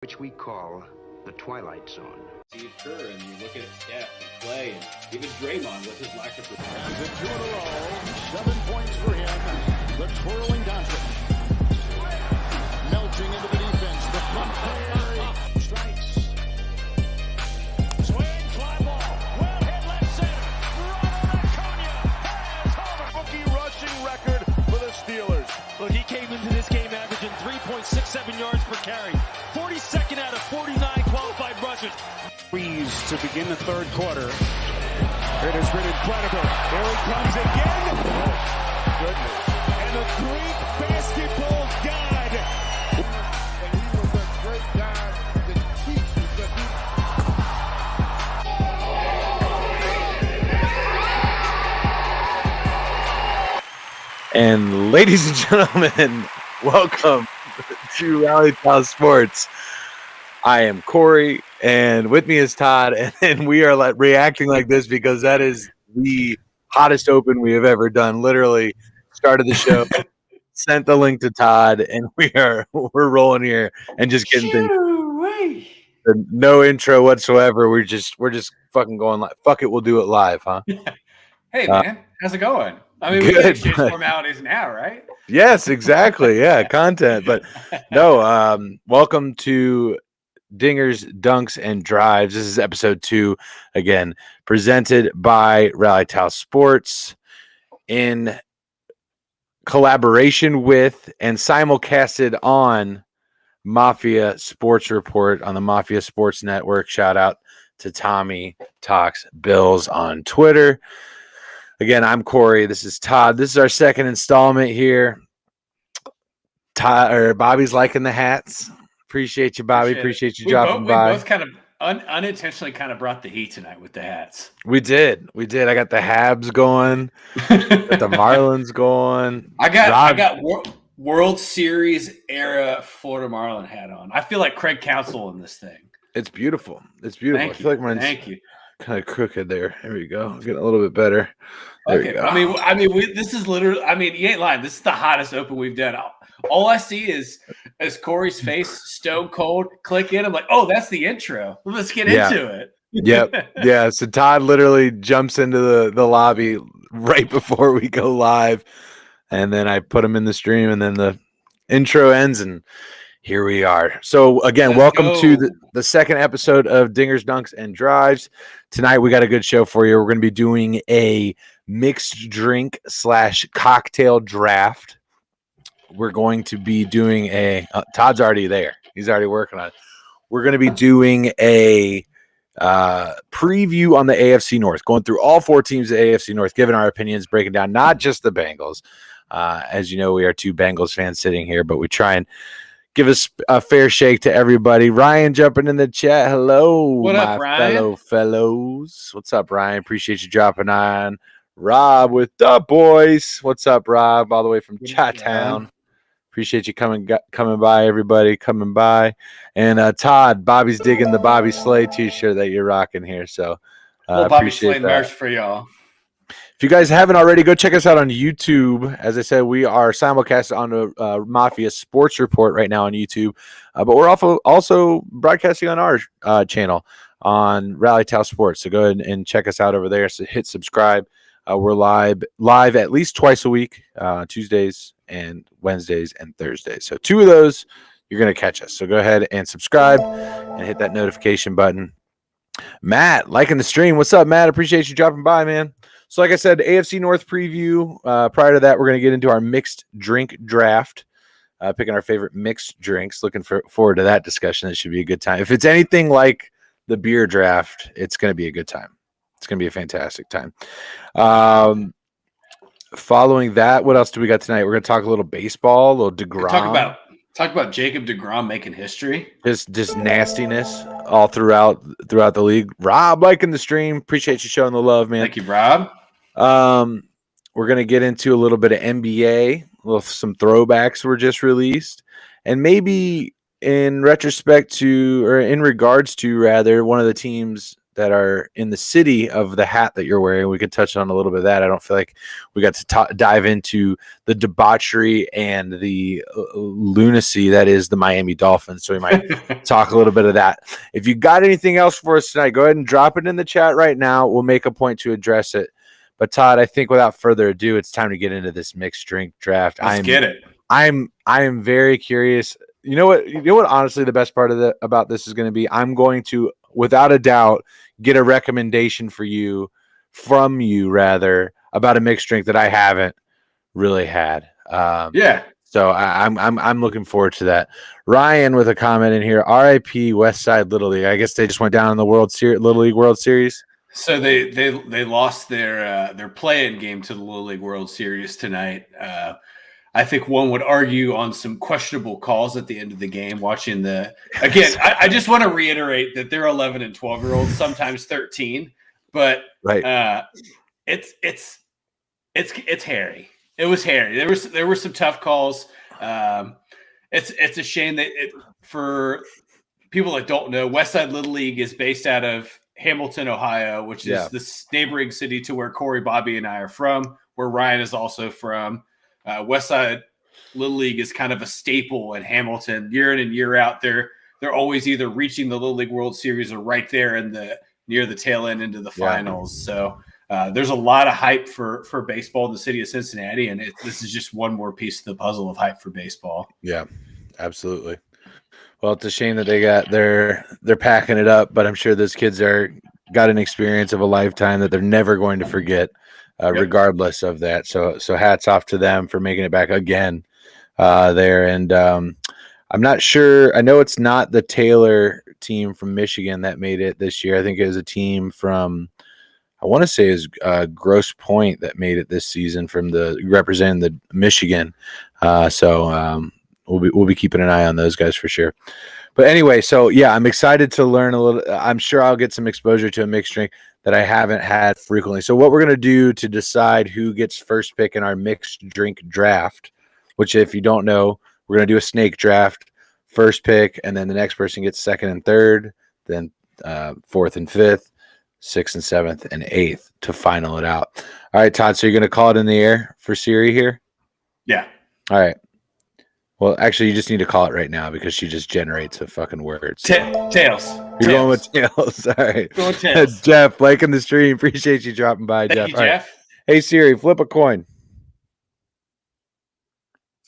which we call the Twilight Zone. See it occur, and you look at Steph and Clay, and even Draymond with his lack of performance. He's in 2 in a row, 7 points for him. The twirling Doncic, melting into the defense. The front carry strikes. Swing, fly ball, well hit left center. Robert Acuna has homer. Rookie rushing record for the Steelers. Look, he came into this game averaging 3.67 yards per carry. 42nd out of 49 qualified rushers. Freeze to begin the third quarter. It has been incredible. Here he comes again. Oh, goodness. And the Greek basketball god. And he was a great guy that teaches the And ladies and gentlemen, welcome to Rally Town Sports. I am Corey, and with me is Todd, and we are reacting like this because that is the hottest open we have ever done. Literally started the show, sent the link to Todd, and we're rolling here and just getting things. No intro whatsoever. We're just fucking going live. Fuck it, we'll do it live, huh? Hey man, how's it going? I mean, we can exchange formalities now, right? Yes, exactly. Yeah, content. But no, welcome to Dingers, Dunks, and Drives. This is episode 2, again, presented by Rally Towel Sports in collaboration with and simulcasted on Mafia Sports Report on the Mafia Sports Network. Shout out to Tommy Talks Bills on Twitter. Again, I'm Corey. This is Todd. This is our second installment here. Bobby's liking the hats. Appreciate you, Bobby. Appreciate you dropping by. We both kind of unintentionally kind of brought the heat tonight with the hats. We did. I got the Habs going. Got the Marlins going. I got World Series era Florida Marlin hat on. I feel like Craig Counsell in this thing. It's beautiful. I feel like mine's kind of crooked there. There we go. Getting a little bit better. There we go. I mean, this is literally. I mean, you ain't lying. This is the hottest open we've done. All I see is Corey's face, stone cold. Click in. I'm like, oh, that's the intro. Let's get into it. Yep. Yeah. So Todd literally jumps into the lobby right before we go live, and then I put him in the stream, and then the intro ends, and here we are. So again, welcome to the second episode of Dingers, Dunks, and Drives. Tonight we got a good show for you. We're going to be doing a mixed drink / cocktail draft. We're going to be doing Todd's already there. He's already working on it. We're going to be doing a preview on the AFC North, going through all 4 teams of the AFC North, giving our opinions, breaking down not just the Bengals. As you know, we are 2 Bengals fans sitting here, but we try and give us a fair shake to everybody. Ryan jumping in the chat. Hello, what up, Ryan? Fellows. What's up, Ryan? Appreciate you dropping on. Rob with the boys. What's up, Rob? All the way from Chattown. Appreciate you coming by, everybody coming by. And Todd, Bobby's digging the Bobby Slay t-shirt that you're rocking here. So Bobby Slay merch for y'all. If you guys haven't already, go check us out on YouTube. As I said, we are simulcast on the Mafia Sports Report right now on YouTube. But we're also broadcasting on our channel on Rally Towel Sports. So go ahead and check us out over there. So hit subscribe. We're live at least twice a week, Tuesdays and Wednesdays and Thursdays. So 2 of those, you're going to catch us. So go ahead and subscribe and hit that notification button. Matt, liking the stream. What's up, Matt? Appreciate you dropping by, man. So like I said, AFC North preview. Prior to that, we're going to get into our mixed drink draft, picking our favorite mixed drinks. Looking forward to that discussion. It should be a good time. If it's anything like the beer draft, it's going to be a good time. It's going to be a fantastic time. Following that, what else do we got tonight? We're going to talk a little baseball, a little DeGrom. Talk about Jacob DeGrom making history. Just nastiness all throughout the league. Rob, liking the stream. Appreciate you showing the love, man. Thank you, Rob. We're going to get into a little bit of NBA. Some throwbacks were just released. And maybe in retrospect to, or in regards to rather, one of the teams that are in the city of the hat that you're wearing. We could touch on a little bit of that. I don't feel like we got to dive into the debauchery and the lunacy that is the Miami Dolphins. So we might talk a little bit of that. If you got anything else for us tonight, go ahead and drop it in the chat right now. We'll make a point to address it. But Todd, I think without further ado, it's time to get into this mixed drink draft. Let's get it. I am very curious. You know what? Honestly, the best part of about this is going to be I'm going to, without a doubt, get a recommendation from you, about a mixed drink that I haven't really had. So I'm looking forward to that. Ryan with a comment in here. R.I.P. Westside Little League. I guess they just went down in the Little League World Series. So they lost their play-in game to the Little League World Series tonight. I think one would argue on some questionable calls at the end of the game. Watching I just want to reiterate that they're 11 and 12-year-olds, sometimes 13, but right. It's hairy. It was hairy. There were some tough calls. It's a shame that for people that don't know, Westside Little League is based out of Hamilton, Ohio, which is this neighboring city to where Corey, Bobby, and I are from, where Ryan is also from. Westside Little League is kind of a staple in Hamilton. Year in and year out, they're always either reaching the Little League World Series or right there near the tail end into the finals. So there's a lot of hype for baseball in the city of Cincinnati, and this is just one more piece of the puzzle of hype for baseball. Yeah, absolutely. Well, it's a shame that they're packing it up, but I'm sure those kids got an experience of a lifetime that they're never going to forget, regardless of that. So hats off to them for making it back again there. And I'm not sure. I know it's not the Taylor team from Michigan that made it this year. I think it was a team from, I want to say is Grosse Pointe that made it this season representing the Michigan. We'll be keeping an eye on those guys for sure. But anyway, so yeah, I'm excited to learn a little. I'm sure I'll get some exposure to a mixed drink that I haven't had frequently. So what we're going to do to decide who gets first pick in our mixed drink draft, which if you don't know, we're going to do a snake draft, first pick, and then the next person gets second and third, then fourth and fifth, sixth and seventh, and eighth to final it out. All right, Todd, so you're going to call it in the air for Siri here? Yeah. All right. Well, actually, you just need to call it right now because she just generates a fucking word. So. Tails. You're going with tails. All right. Going tails. Jeff, liking the stream. Appreciate you dropping by, Jeff. Thank you, Jeff. Right. Hey, Siri, flip a coin.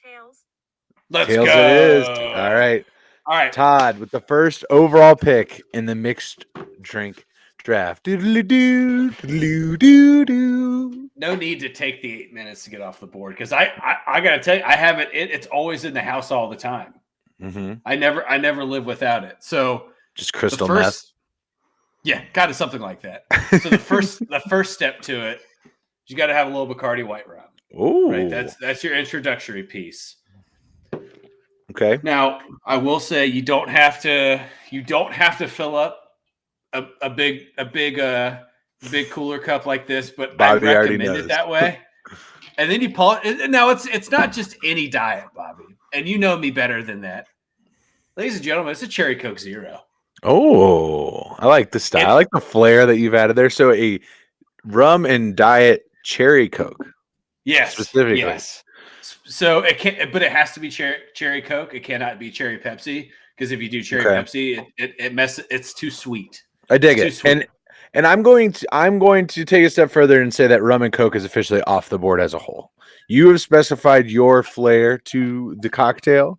Tails. Let's tails go. It is. All right. All right. Todd with the first overall pick in the mixed drink draft. No need to take the 8 minutes to get off the board because I gotta tell you, I have it. It's always in the house all the time. Mm-hmm. I never live without it. So just crystal meth. Yeah, kind of something like that. So the first step to it, you got to have a little Bacardi White Rum. Ooh, right. That's your introductory piece. Okay. Now I will say you don't have to fill up a big cooler cup like this, but Bobby I recommend it that way. And then you pull it. Now it's not just any diet, Bobby, and you know me better than that, ladies and gentlemen. It's a Cherry Coke Zero. Oh, I like the style. I like the flair that you've added there. So a rum and diet Cherry Coke. Yes, specifically. Yes. So it can't, but it has to be cherry Coke. It cannot be cherry Pepsi because if you do cherry Pepsi, it's too sweet. I dig it. And I'm going to take a step further and say that rum and Coke is officially off the board as a whole. You have specified your flair to the cocktail.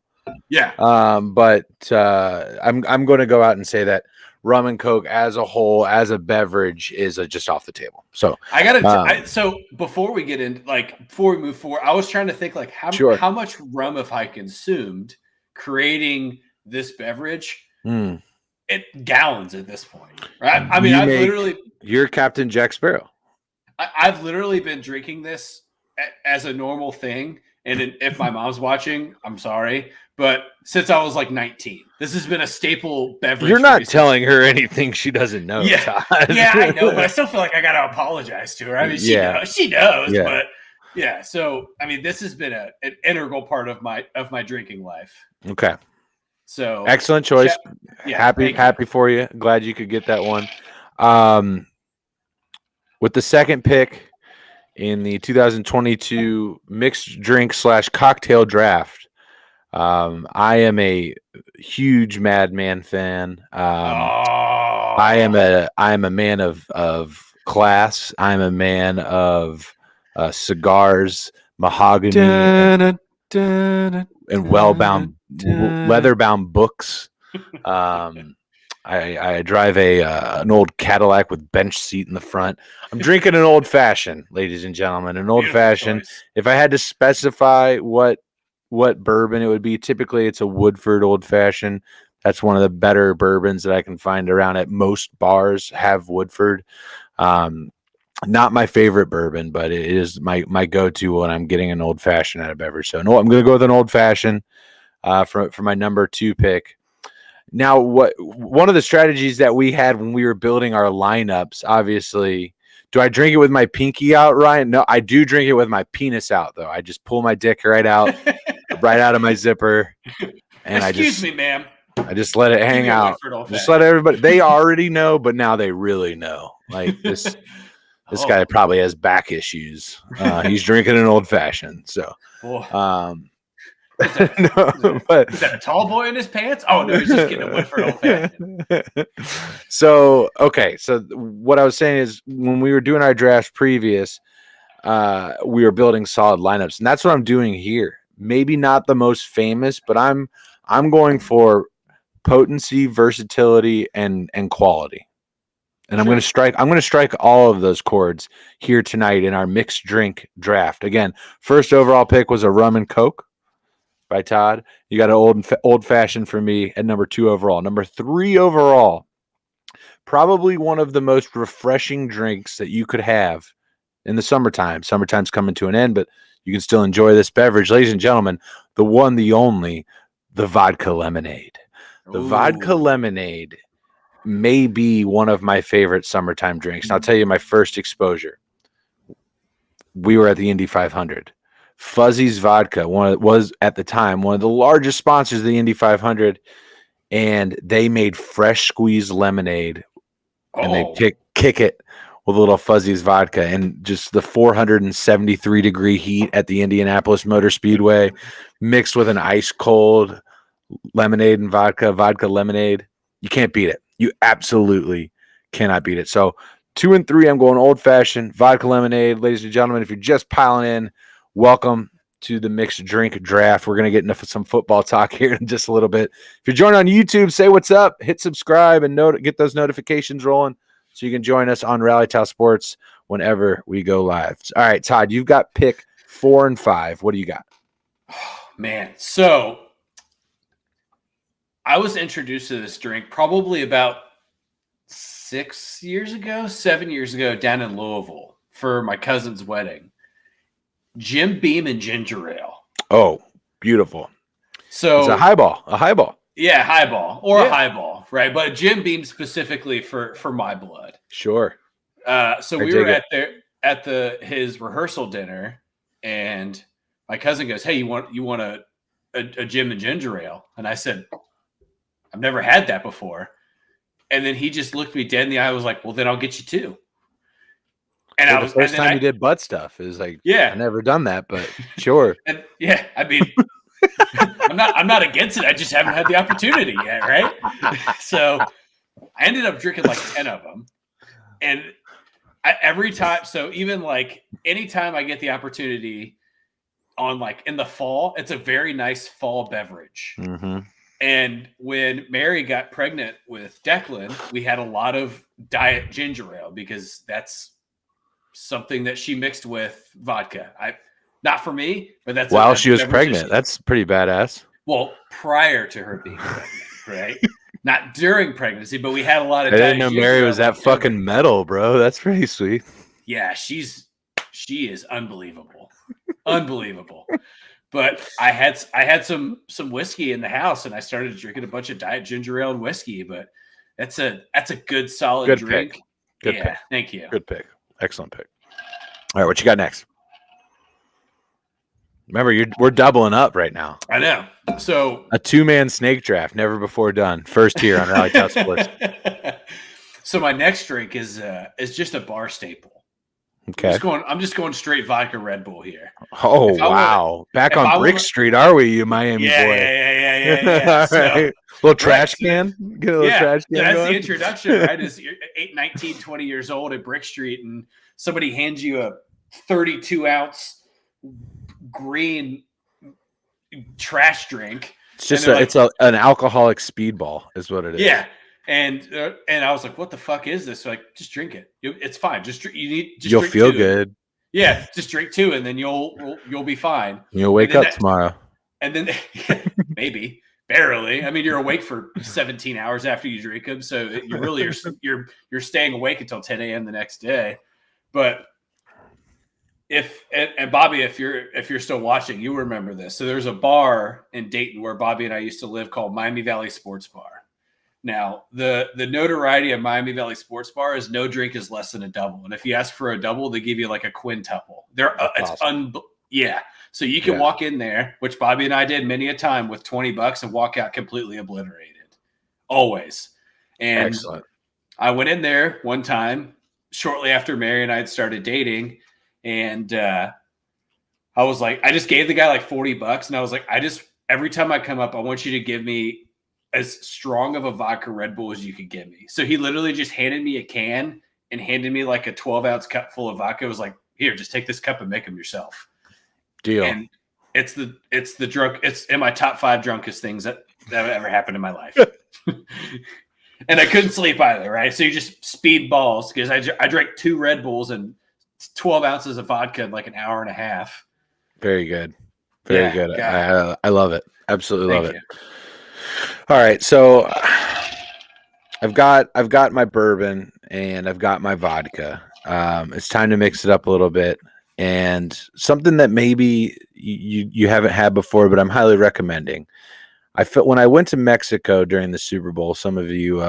Yeah. But I'm going to go out and say that rum and Coke as a whole, as a beverage, is just off the table. So I gotta. So before we get in, before we move forward, I was trying to think how much rum have I consumed creating this beverage? It gallons at this point, right? I mean, you're Captain Jack Sparrow. I've literally been drinking this as a normal thing. And if my mom's watching, I'm sorry, but since I was 19, this has been a staple beverage. You're not telling her anything she doesn't know. Yeah, Todd. Yeah, I know, but I still feel like I got to apologize to her. I mean, she knows, yeah. But yeah. So I mean, this has been an integral part of my drinking life. Okay. So excellent choice. Yeah, happy for you. Glad you could get that one. With the second pick in the 2022 mixed drink / cocktail draft, I am a huge Madman fan. I am a man of class. I'm a man of cigars, mahogany, and well-bound leather-bound books. I drive an old Cadillac with bench seat in the front. I'm drinking an old fashioned, ladies and gentlemen, an old fashioned. If I had to specify what bourbon it would be, typically it's a Woodford old fashioned. That's one of the better bourbons that I can find around at most bars have Woodford. Not my favorite bourbon, but it is my go-to when I'm getting an old fashioned at a beverage. So no, I'm going to go with an old fashioned for my number 2 pick. Now, one of the strategies that we had when we were building our lineups, obviously, do I drink it with my pinky out, Ryan? No, I do drink it with my penis out, though. I just pull my dick right out of my zipper, and Excuse me, ma'am. I just let it hang out. Just let everybody. They already know, but now they really know. Like this guy probably has back issues. He's drinking an old fashioned. So, is that a tall boy in his pants? Oh no, he's just getting a Woodford old fashioned. So what I was saying is when we were doing our drafts previous, we were building solid lineups, and that's what I'm doing here. Maybe not the most famous, but I'm going for potency, versatility, and quality. And I'm going to strike all of those chords here tonight in our mixed drink draft. Again, first overall pick was a rum and coke by Todd. You got an old fashioned for me at number 2 overall. Number 3 overall, probably one of the most refreshing drinks that you could have in the summertime. Summertime's coming to an end, but you can still enjoy this beverage. Ladies and gentlemen, the one, the only, the Vodka Lemonade. The Vodka Lemonade may be one of my favorite summertime drinks. And I'll tell you my first exposure. We were at the Indy 500. Fuzzy's Vodka was at the time one of the largest sponsors of the Indy 500, and they made fresh squeezed lemonade, and they kick it with a little Fuzzy's Vodka, and just the 473 degree heat at the Indianapolis Motor Speedway mixed with an ice cold lemonade and vodka lemonade. You can't beat it. You absolutely cannot beat it. So 2 and 3, I'm going old fashioned vodka lemonade. Ladies and gentlemen, if you're just piling in, welcome to the mixed drink draft. We're going to get into some football talk here in just a little bit. If you're joining on YouTube, say what's up, hit subscribe, and get those notifications rolling so you can join us on Rally Towel Sports whenever we go live. All right, Todd, you've got pick 4 and 5. What do you got? Man, so I was introduced to this drink probably about 7 years ago down in Louisville for my cousin's wedding. Jim Beam and ginger ale. Oh, beautiful. So it's a highball. Yeah, highball or a highball, right? But Jim Beam specifically for my blood. Sure. So we were at his rehearsal dinner, and my cousin goes, "Hey, you want a Jim and ginger ale?" And I said, "I've never had that before." And then he just looked me dead in the eye. I was like, "Well, then I'll get you 2." And the first time you did butt stuff is like, yeah, I've never done that, but sure. And yeah, I mean, I'm not against it. I just haven't had the opportunity yet, right? So I ended up drinking like 10 of them, and every time. So even like anytime I get the opportunity on like in the fall, it's a very nice fall beverage. Mm-hmm. And when Mary got pregnant with Declan, we had a lot of diet ginger ale because that's something that she mixed with vodka. Not for me, but that's while she was pregnant. That's pretty badass. Well, prior to her being pregnant, right? Not during pregnancy, but we had a lot of. I didn't know Mary was that fucking metal, bro. That's pretty sweet. Yeah, she is unbelievable, unbelievable. But I had some whiskey in the house, and I started drinking a bunch of diet ginger ale and whiskey. But that's a good solid drink. Good pick. Thank you. Good pick. Excellent pick. All right, what you got next? Remember, we're doubling up right now. I know. So a 2-man snake draft, never before done. First here on Rally Towel Sports. So my next drink is just a bar staple. Okay. I'm just going straight vodka Red Bull here. Oh, wow. Back on Brick Street, are we, you Miami boy? Yeah. All So, right. Little trash can? Get a little trash can that's going? the introduction, right? Is you're 19, 20 years old at Brick Street, and somebody hands you a 32-ounce green trash drink. It's just an alcoholic speedball is what it is. Yeah. And I was like, what the fuck is this? So like, just drink it. It's fine. You'll feel good. Yeah. Just drink 2 and then you'll be fine. You'll wake up tomorrow. And then maybe barely. I mean, you're awake for 17 hours after you drink them. So you really you're staying awake until 10 a.m. the next day. But and Bobby, if you're still watching, you remember this. So there's a bar in Dayton where Bobby and I used to live called Miami Valley Sports Bar. Now, the notoriety of Miami Valley Sports Bar is no drink is less than a double. And if you ask for a double, they give you like a quintuple. So you can walk in there, which Bobby and I did many a time with $20 and walk out completely obliterated. Always. And excellent. I went in there one time shortly after Mary and I had started dating. And I was like, I just gave the guy like $40. And I was like, every time I come up, I want you to give me as strong of a vodka Red Bull as you could give me. So he literally just handed me a can and handed me like a 12-ounce cup full of vodka. It was like, here, just take this cup and make them yourself. Deal. And it's the drunk. It's in my top 5 drunkest things that have ever happened in my life. And I couldn't sleep either. Right. So you just speed balls because I drank 2 Red Bulls and 12 ounces of vodka in like an hour and a half. Very good. Very good. I love it. Absolutely love it. All right, so I've got my bourbon and I've got my vodka. It's time to mix it up a little bit, and something that maybe you haven't had before, but I'm highly recommending. When I went to Mexico during the Super Bowl, some of you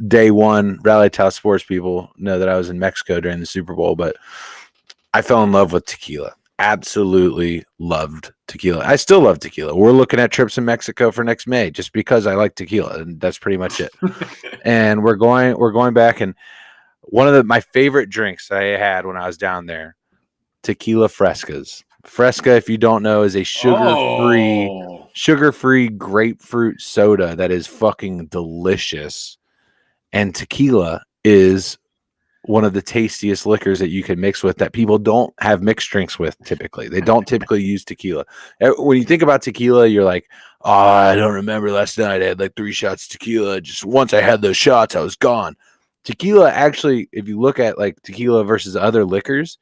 day one Rally Tao sports people know that I was in Mexico during the Super Bowl, but I fell in love with tequila. Absolutely loved tequila. I still love tequila. We're looking at trips in Mexico for next May just because I like tequila, and that's pretty much it. And we're going back, and one of my favorite drinks I had when I was down there, tequila frescas. Fresca, if you don't know, is a sugar-free grapefruit soda that is fucking delicious. And tequila is one of the tastiest liquors that you can mix with that people don't have mixed drinks with typically. They don't typically use tequila. When you think about tequila, you're like, oh, I don't remember last night. I had like 3 shots of tequila. Just once I had those shots, I was gone. Tequila, actually, if you look at like tequila versus other liquors,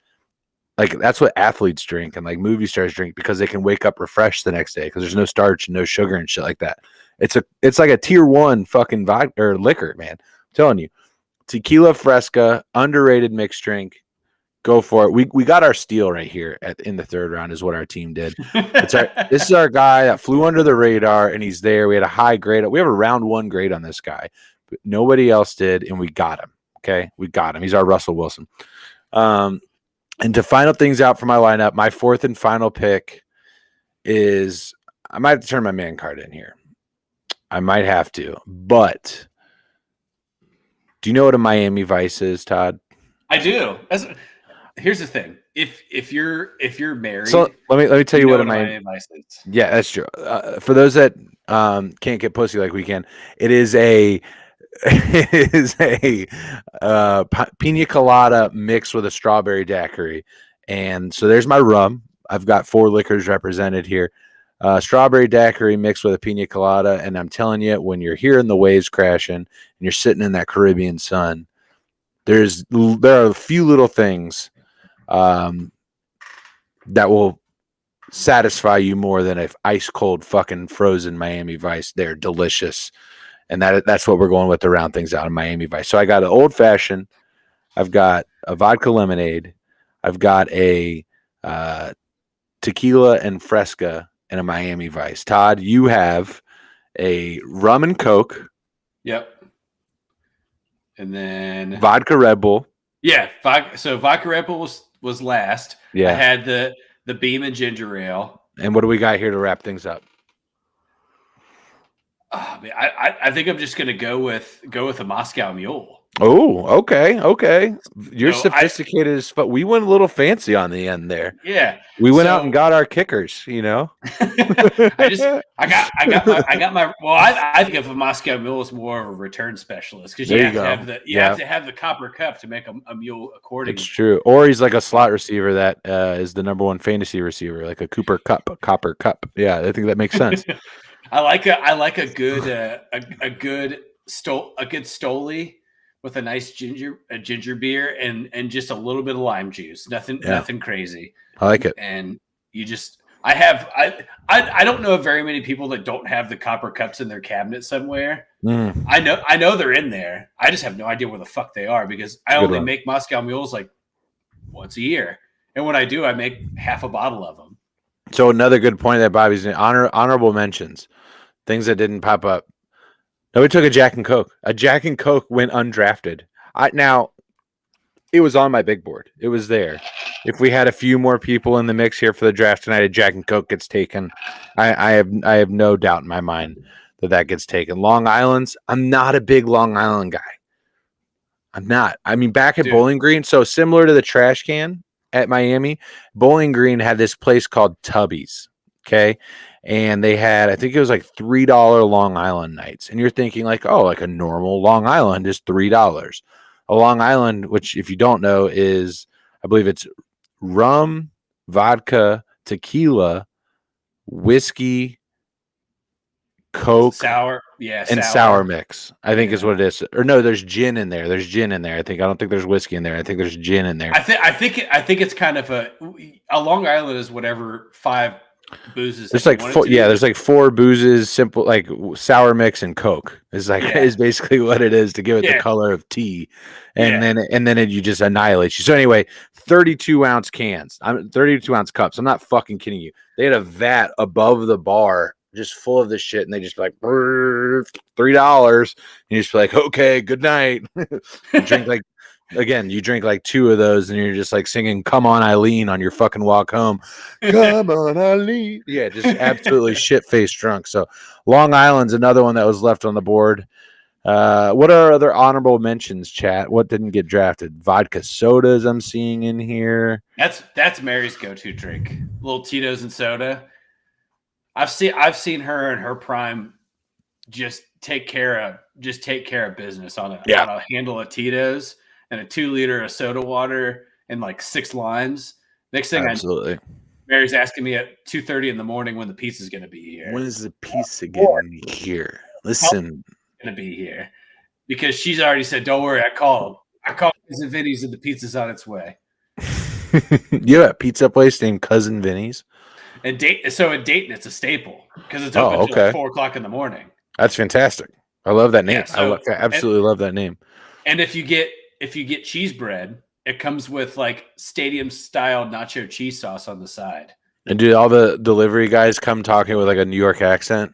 like that's what athletes drink and like movie stars drink because they can wake up refreshed the next day because there's no starch and no sugar and shit like that. It's like a tier 1 fucking vodka or liquor, man. I'm telling you. Tequila Fresca, underrated mixed drink. Go for it. We got our steal right here in the 3rd round is what our team did. This is our guy that flew under the radar, and he's there. We had a high grade. We have a round 1 grade on this guy. But nobody else did, and we got him. Okay? We got him. He's our Russell Wilson. And to final things out for my lineup, my 4th and final pick is – I might have to turn my man card in here. I might have to, but – do you know what a Miami Vice is, Todd? I do. Here's the thing: if you're married, so let me tell you what a Miami Vice is. Yeah, that's true. For those that can't get pussy like we can, it is a pina colada mixed with a strawberry daiquiri, and so there's my rum. I've got 4 liquors represented here. Strawberry daiquiri mixed with a pina colada, and I'm telling you, when you're hearing the waves crashing and you're sitting in that Caribbean sun, there are a few little things that will satisfy you more than an ice cold fucking frozen Miami Vice. They're delicious, and that's what we're going with to round things out in Miami Vice. So I got an old fashioned, I've got a vodka lemonade, I've got a tequila and Fresca, and a Miami Vice. Todd, you have a rum and Coke. Yep. And then vodka Red Bull. Yeah, so vodka Red Bull was last. Yeah. I had the Beam and ginger ale. And what do we got here to wrap things up? Oh, man, I think I'm just gonna go with a Moscow Mule. Oh, okay. You're So sophisticated as fuck. We went a little fancy on the end there. Yeah. We went out and got our kickers, I got my well, I think of a Moscow Mule as more of a return specialist because you have to have the copper cup to make a mule accordingly. It's true. Or he's like a slot receiver that is the number one fantasy receiver, like a Copper Cup. Yeah, I think that makes sense. I like a good Stoli with a nice ginger beer and just a little bit of lime juice. Nothing crazy. I like it. And you just I don't know of very many people that don't have the copper cups in their cabinet somewhere. I know they're in there. I just have no idea where the fuck they are because I only make Moscow Mules like once a year. And when I do, I make half a bottle of them. So another good point that Bobby's in honorable mentions, things that didn't pop up. Nobody took a Jack and Coke. A Jack and Coke went undrafted. Now, it was on my big board. It was there. If we had a few more people in the mix here for the draft tonight, a Jack and Coke gets taken. I have no doubt in my mind that gets taken. Long Island's. I'm not a big Long Island guy. I'm not. I mean, back at Bowling Green, so similar to the trash can at Miami, Bowling Green had this place called Tubby's. Okay. And they had, I think it was like $3 Long Island nights. And you're thinking like, oh, like a normal Long Island is $3. A Long Island, which if you don't know is, I believe it's rum, vodka, tequila, whiskey, Coke, sour mix. I think is what it is. Or no, there's gin in there. I don't think there's whiskey in there. I think there's gin in there. I think it's kind of a Long Island is whatever 5 boozes. There's like 4, there's like 4 boozes, simple like sour mix and Coke is basically what it is to give it the color of tea, and then you just annihilate you. So anyway, 32-ounce cans. 32-ounce cups. I'm not fucking kidding you. They had a vat above the bar just full of this shit, and they just be like $3. And you just be like, okay, good night. You drink like 2 of those, and you're just like singing "Come On, Eileen" on your fucking walk home. Come on, Eileen. Yeah, just absolutely shit-faced drunk. So, Long Island's another one that was left on the board. What are other honorable mentions, chat? What didn't get drafted? Vodka sodas I'm seeing in here. That's Mary's go-to drink. Little Tito's and soda. I've seen her in her prime just take care of business on a handle of Tito's and a 2-liter of soda water and like 6 limes. Next thing absolutely. Mary's asking me at 2:30 in the morning when the pizza's going to be here. When is the pizza getting here? Listen, going to be here because she's already said, "Don't worry, I called Cousin Vinny's and the pizza's on its way." You have a pizza place named Cousin Vinny's, and in Dayton it's a staple because it's open until like 4:00 in the morning. That's fantastic. I love that name. I absolutely love that name. And if you get cheese bread, it comes with like stadium style nacho cheese sauce on the side. And do all the delivery guys come talking with like a New York accent?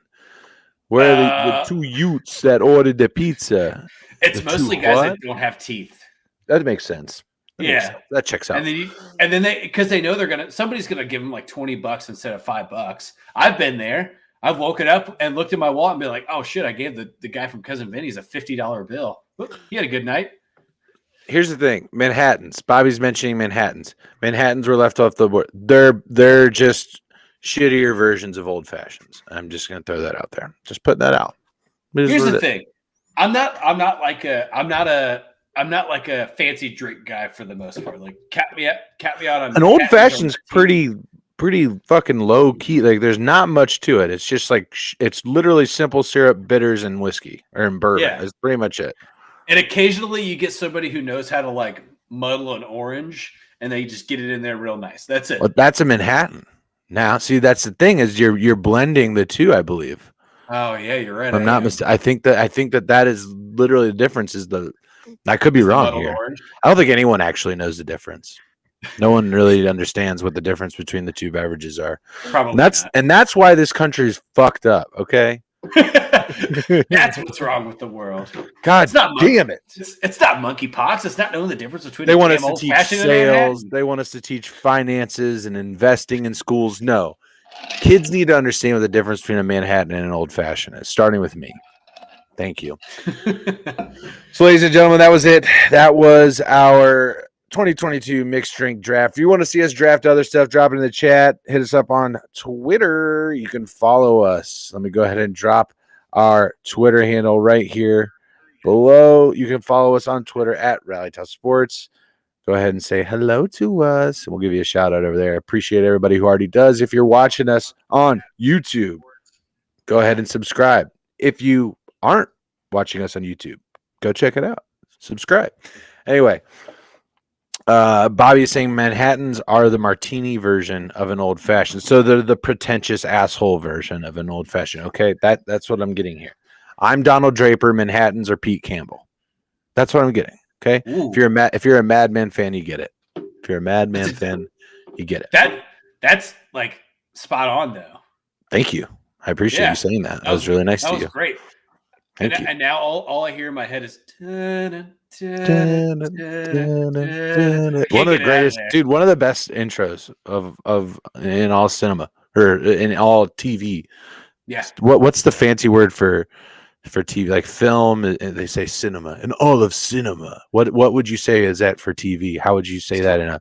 Where are the 2 Utes that ordered the pizza? It's mostly guys that don't have teeth. That makes sense. That checks out. And then because they know somebody's gonna give them like $20 instead of $5. I've been there. I've woken up and looked at my wallet and be like, "Oh shit! I gave the guy from Cousin Vinny's a $50 bill. He had a good night." Here's the thing: Manhattans. Bobby's mentioning Manhattans. Manhattans were left off the board. They're just shittier versions of old fashions. I'm just gonna throw that out there. Just putting that out. Here's the thing: I'm not like a fancy drink guy for the most part. Like cap me out on an old fashioned's pretty fucking low key. Like there's not much to it. It's just like it's literally simple syrup, bitters, and whiskey or bourbon. Yeah. That's pretty much it. And occasionally you get somebody who knows how to like muddle an orange and they just get it in there real nice. That's it. But that's a Manhattan. Now, see, that's the thing is you're blending the two, I believe. Oh yeah, you're right. I'm not mistaken. I think that is literally the difference. I could be wrong here. Orange. I don't think anyone actually knows the difference. No one really understands what the difference between the two beverages are. Probably and that's why this country is fucked up. Okay. That's what's wrong with the world. God damn it! It's not monkeypox. It's not knowing the difference between. They want us to teach sales. They want us to teach finances and investing in schools. No, kids need to understand what the difference between a Manhattan and an old fashioned is. Starting with me. Thank you. So, ladies and gentlemen, that was it. That was our 2022 mixed drink draft. If you want to see us draft other stuff, drop it in the chat. Hit us up on Twitter. You can follow us. Let me go ahead and drop our Twitter handle right here below. You can follow us on Twitter at RallyTown Sports. Go ahead and say hello to us, and we'll give you a shout out over there. Appreciate everybody who already does. If you're watching us on YouTube, go ahead and subscribe. If you aren't watching us on YouTube, go check it out. Subscribe. Anyway, Bobby is saying Manhattans are the martini version of an old fashioned. So they're the pretentious asshole version of an old fashioned. Okay, that's what I'm getting here. I'm Donald Draper. Manhattans are Pete Campbell. That's what I'm getting. Okay, Ooh. If you're a Madman fan, you get it. If you're a Madman fan, you get it. That's like spot on though. Thank you. I appreciate you saying that. That was really nice to you. That was great. Thank you. And now all I hear in my head is One of the greatest, dude. One of the best intros of in all cinema or in all TV. Yeah. What's the fancy word for TV? Like film? They say cinema and all of cinema. What would you say is that for TV? How would you say that in a?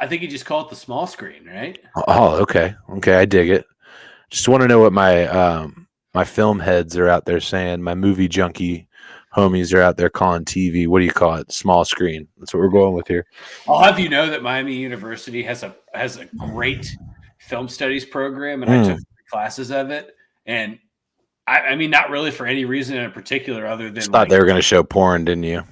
I think you just call it the small screen, right? Oh, okay. I dig it. Just want to know what my film heads are out there saying. My movie junkie homies are out there calling TV. What do you call it? Small screen. That's what we're going with here. I'll have you know that Miami University has a great film studies program, and I took 3 classes of it. And I mean, not really for any reason in particular, other than thought they were going to show porn, didn't you?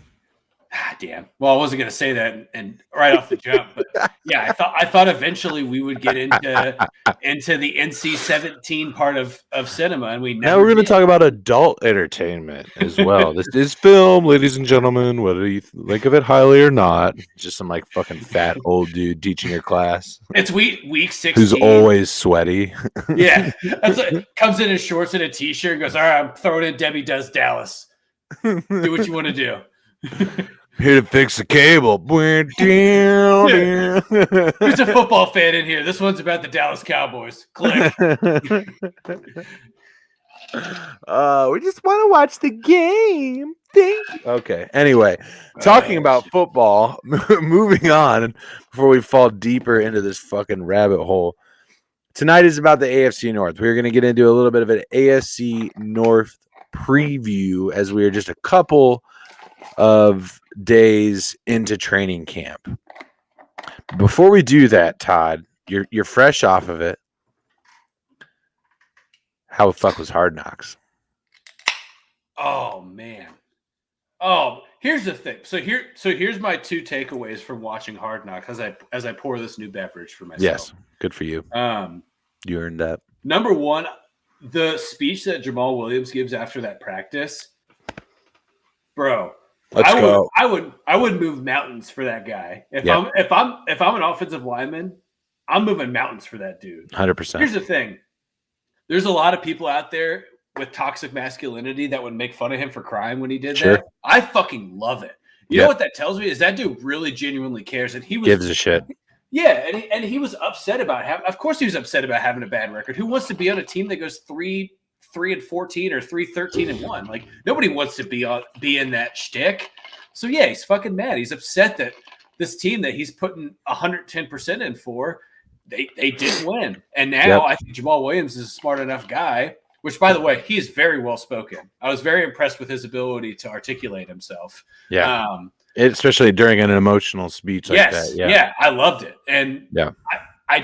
Damn. Well, I wasn't going to say that and right off the jump, but yeah, I thought eventually we would get into the NC-17 part of cinema, and now we're going to talk about adult entertainment as well. This is film, ladies and gentlemen. Whether you think of it highly or not, just some like fucking fat old dude teaching your class. It's week 16. Who's always sweaty. Yeah, comes in his shorts and a t-shirt and goes, "All right, I'm throwing in Debbie Does Dallas. Do what you want to do." Here to fix the cable. Who's a football fan in here? This one's about the Dallas Cowboys. Click. We just want to watch the game. Okay. Anyway, talking about football, moving on before we fall deeper into this fucking rabbit hole. Tonight is about the AFC North. We're going to get into a little bit of an AFC North preview as we are just a couple of days into training camp. Before we do that, Todd, you're fresh off of it. How the fuck was Hard Knocks? Oh man. Oh, here's the thing. So here's my 2 takeaways from watching Hard Knocks as I pour this new beverage for myself. Yes, good for you. You earned that. Number 1, the speech that Jamal Williams gives after that practice, bro. I would move mountains for that guy. If I'm an offensive lineman, I'm moving mountains for that dude. 100%. Here's the thing. There's a lot of people out there with toxic masculinity that would make fun of him for crying when he did that. I fucking love it. You know what that tells me is that dude really genuinely cares, and he gives a shit. Yeah, and he was upset about of course he was upset about having a bad record. Who wants to be on a team that goes 3-14 or 3-13-1? Like, nobody wants to be in that shtick. So yeah, he's fucking mad. He's upset that this team that he's putting 110% in for, they didn't win. And now I think Jamal Williams is a smart enough guy, which, by the way, he is very well spoken. I was very impressed with his ability to articulate himself. Yeah. Especially during an emotional speech like that. Yeah, I loved it. And yeah, I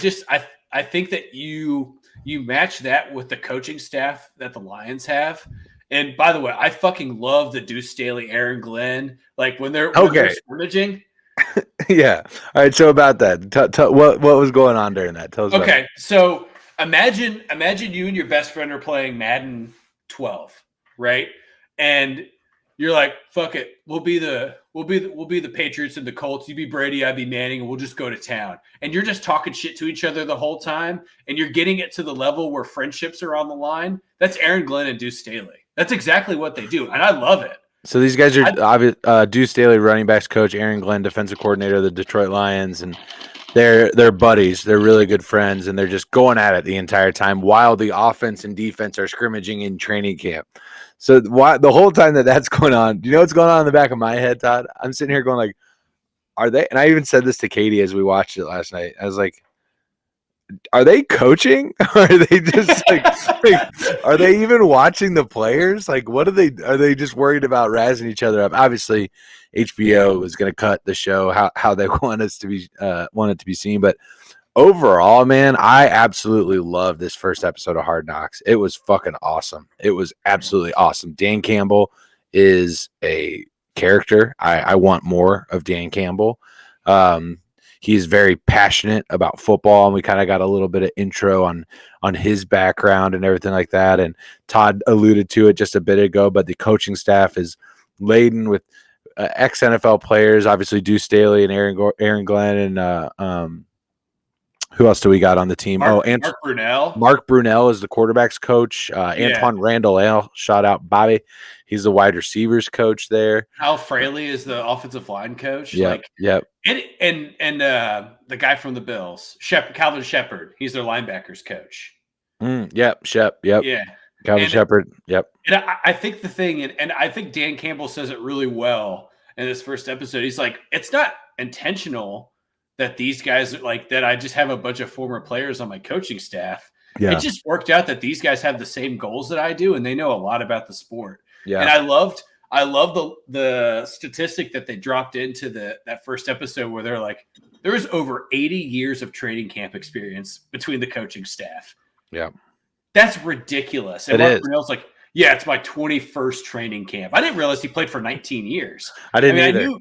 think that you match that with the coaching staff that the Lions have. And by the way, I fucking love the Deuce Staley, Aaron Glenn, like when they're scrimmaging. Yeah. All right. So about that, what was going on during that? Tell us. Okay. So imagine you and your best friend are playing Madden 12, right? And you're like, fuck it, we'll be the Patriots and the Colts. You be Brady, I be Manning, and we'll just go to town. And you're just talking shit to each other the whole time, and you're getting it to the level where friendships are on the line. That's Aaron Glenn and Deuce Staley. That's exactly what they do, and I love it. So these guys are Deuce Staley, running backs coach, Aaron Glenn, defensive coordinator of the Detroit Lions, and they're buddies. They're really good friends, and they're just going at it the entire time while the offense and defense are scrimmaging in training camp. So why the whole time that's going on, do you know what's going on in the back of my head, Todd? I'm sitting here going like, are they? And I even said this to Katie as we watched it last night. I was like, are they coaching? Or are they just like, are they even watching the players? Like, what are they just worried about razzing each other up? Obviously, HBO is going to cut the show how they want it to be seen. But overall, man, I absolutely love this first episode of Hard Knocks. It was fucking awesome. It was absolutely awesome. Dan Campbell is a character. I want more of Dan Campbell. He's very passionate about football, and we kind of got a little bit of intro on his background and everything like that. And Todd alluded to it just a bit ago, but the coaching staff is laden with ex-NFL players, obviously Deuce Staley and Aaron Glenn, and who else do we got on the team? Mark Brunell. Mark Brunell is the quarterback's coach. Antoine Randall, shout out Bobby. He's the wide receivers coach there. Hal Fraley is the offensive line coach. Yep. And the guy from the Bills, Calvin Shepard, he's their linebackers coach. Shep. Yep. Yeah. Calvin Shepard. Yep. And I think the thing, and I think Dan Campbell says it really well in this first episode. He's like, it's not intentional that these guys like that. I just have a bunch of former players on my coaching staff. Yeah. It just worked out that these guys have the same goals that I do, and they know a lot about the sport. Yeah. And I loved the statistic that they dropped into that first episode where they're like, there was over 80 years of training camp experience between the coaching staff. Yeah. That's ridiculous. And Mark Brunell's like, yeah, it's my 21st training camp. I didn't realize he played for 19 years. I didn't either.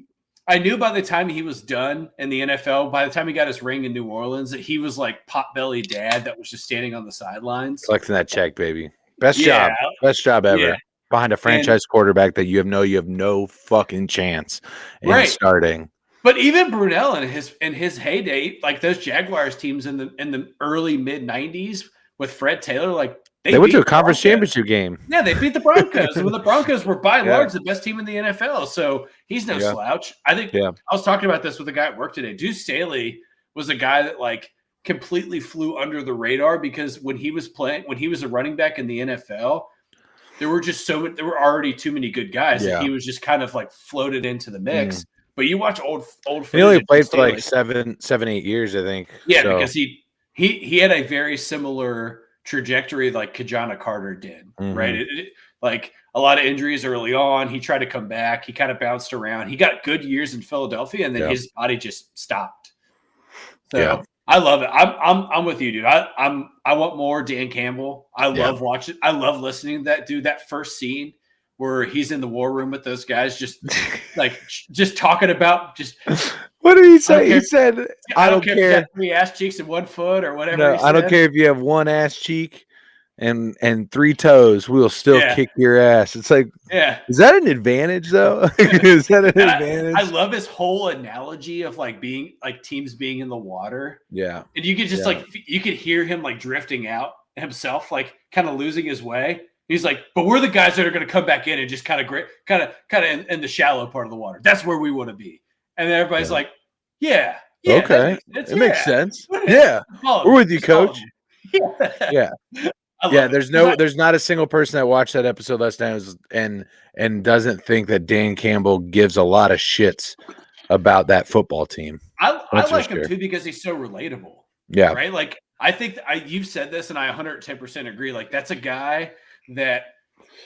I knew by the time he was done in the NFL, by the time he got his ring in New Orleans, that he was like potbelly dad that was just standing on the sidelines. Collecting that check, baby. Best job ever. Yeah. Behind a franchise quarterback that you have no fucking chance in starting. But even Brunell in his heyday, like those Jaguars teams in the early mid 90s with Fred Taylor, like they went to a conference championship game. Yeah, they beat the Broncos. And the Broncos were by and large the best team in the NFL. So he's no slouch. I think I was talking about this with a guy at work today. Deuce Staley was a guy that like completely flew under the radar because when he was a running back in the NFL, there were already too many good guys. Yeah. He was just kind of like floated into the mix. But you watch old. He only played for like 7, 8 years, I think. Yeah, because he had a very similar trajectory like Jacob Carter did, right? Like a lot of injuries early on. He tried to come back. He kind of bounced around. He got good years in Philadelphia, and then his body just stopped. So I love it. I'm with you, dude. I want more Dan Campbell. I love watching. I love listening to that dude. That first scene where he's in the war room with those guys, just talking about just. What did he say? He said, "I don't care if you have 3 ass cheeks and 1 foot or whatever." No, I don't care if you have 1 ass cheek and 3 toes. We'll still kick your ass. It's like, is that an advantage though? Is that an advantage? I love his whole analogy of like being like teams being in the water. Yeah, and you could just like you could hear him like drifting out himself, like kind of losing his way. He's like, but we're the guys that are going to come back in and just kind of in the shallow part of the water. That's where we want to be. And then everybody's like, yeah, okay, it makes sense. Yeah, we're with you, coach. Yeah. There's not a single person that watched that episode last night and doesn't think that Dan Campbell gives a lot of shits about that football team. I like him too because he's so relatable. Yeah, right. Like I think you've said this, and I 110% agree. Like that's a guy that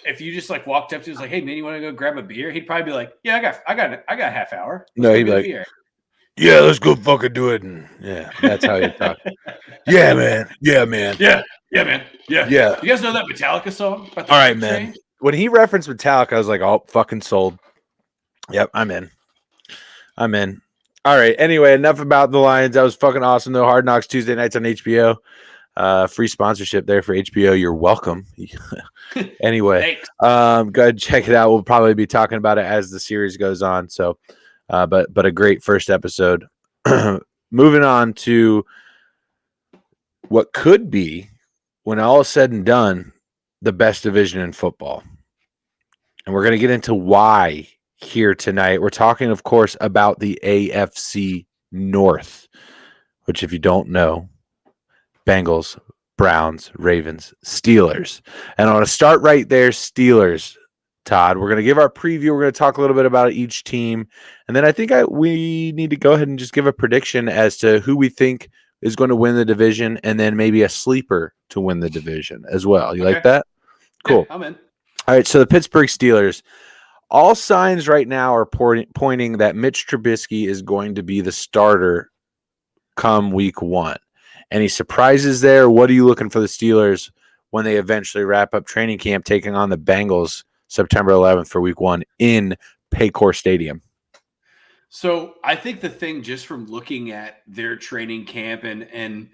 if you just like walked up to, was like, "Hey man, you want to go grab a beer?" He'd probably be like, "Yeah, I got a half hour." No, he'd be like, beer. "Yeah, let's go fucking do it." And that's how he talk. Yeah, man. Yeah, man. Yeah, man. Yeah. Yeah. You guys know that Metallica song? All right, man. When he referenced Metallica, I was like, "Oh, fucking sold." Yep, I'm in. All right. Anyway, enough about the Lions. That was fucking awesome, though. Hard Knocks Tuesday nights on HBO. Free sponsorship there for HBO. You're welcome. Anyway, go ahead and check it out. We'll probably be talking about it as the series goes on. So, but a great first episode. Moving on to what could be, when all is said and done, the best division in football. And we're going to get into why here tonight. We're talking, of course, about the AFC North, which, if you don't know, Bengals, Browns, Ravens, Steelers. And I want to start right there. Steelers. Todd. We're going to give our preview. We're going to talk a little bit about each team. And then I think we need to go ahead and just give a prediction as to who we think is going to win the division, and then maybe a sleeper to win the division as well. You like that? Cool. Yeah, I'm in. All right, so the Pittsburgh Steelers, all signs right now are pointing that Mitch Trubisky is going to be the starter come week 1. Any surprises there? What are you looking for the Steelers when they eventually wrap up training camp, taking on the Bengals September 11th for week 1 in Paycor Stadium? So I think the thing, just from looking at their training camp and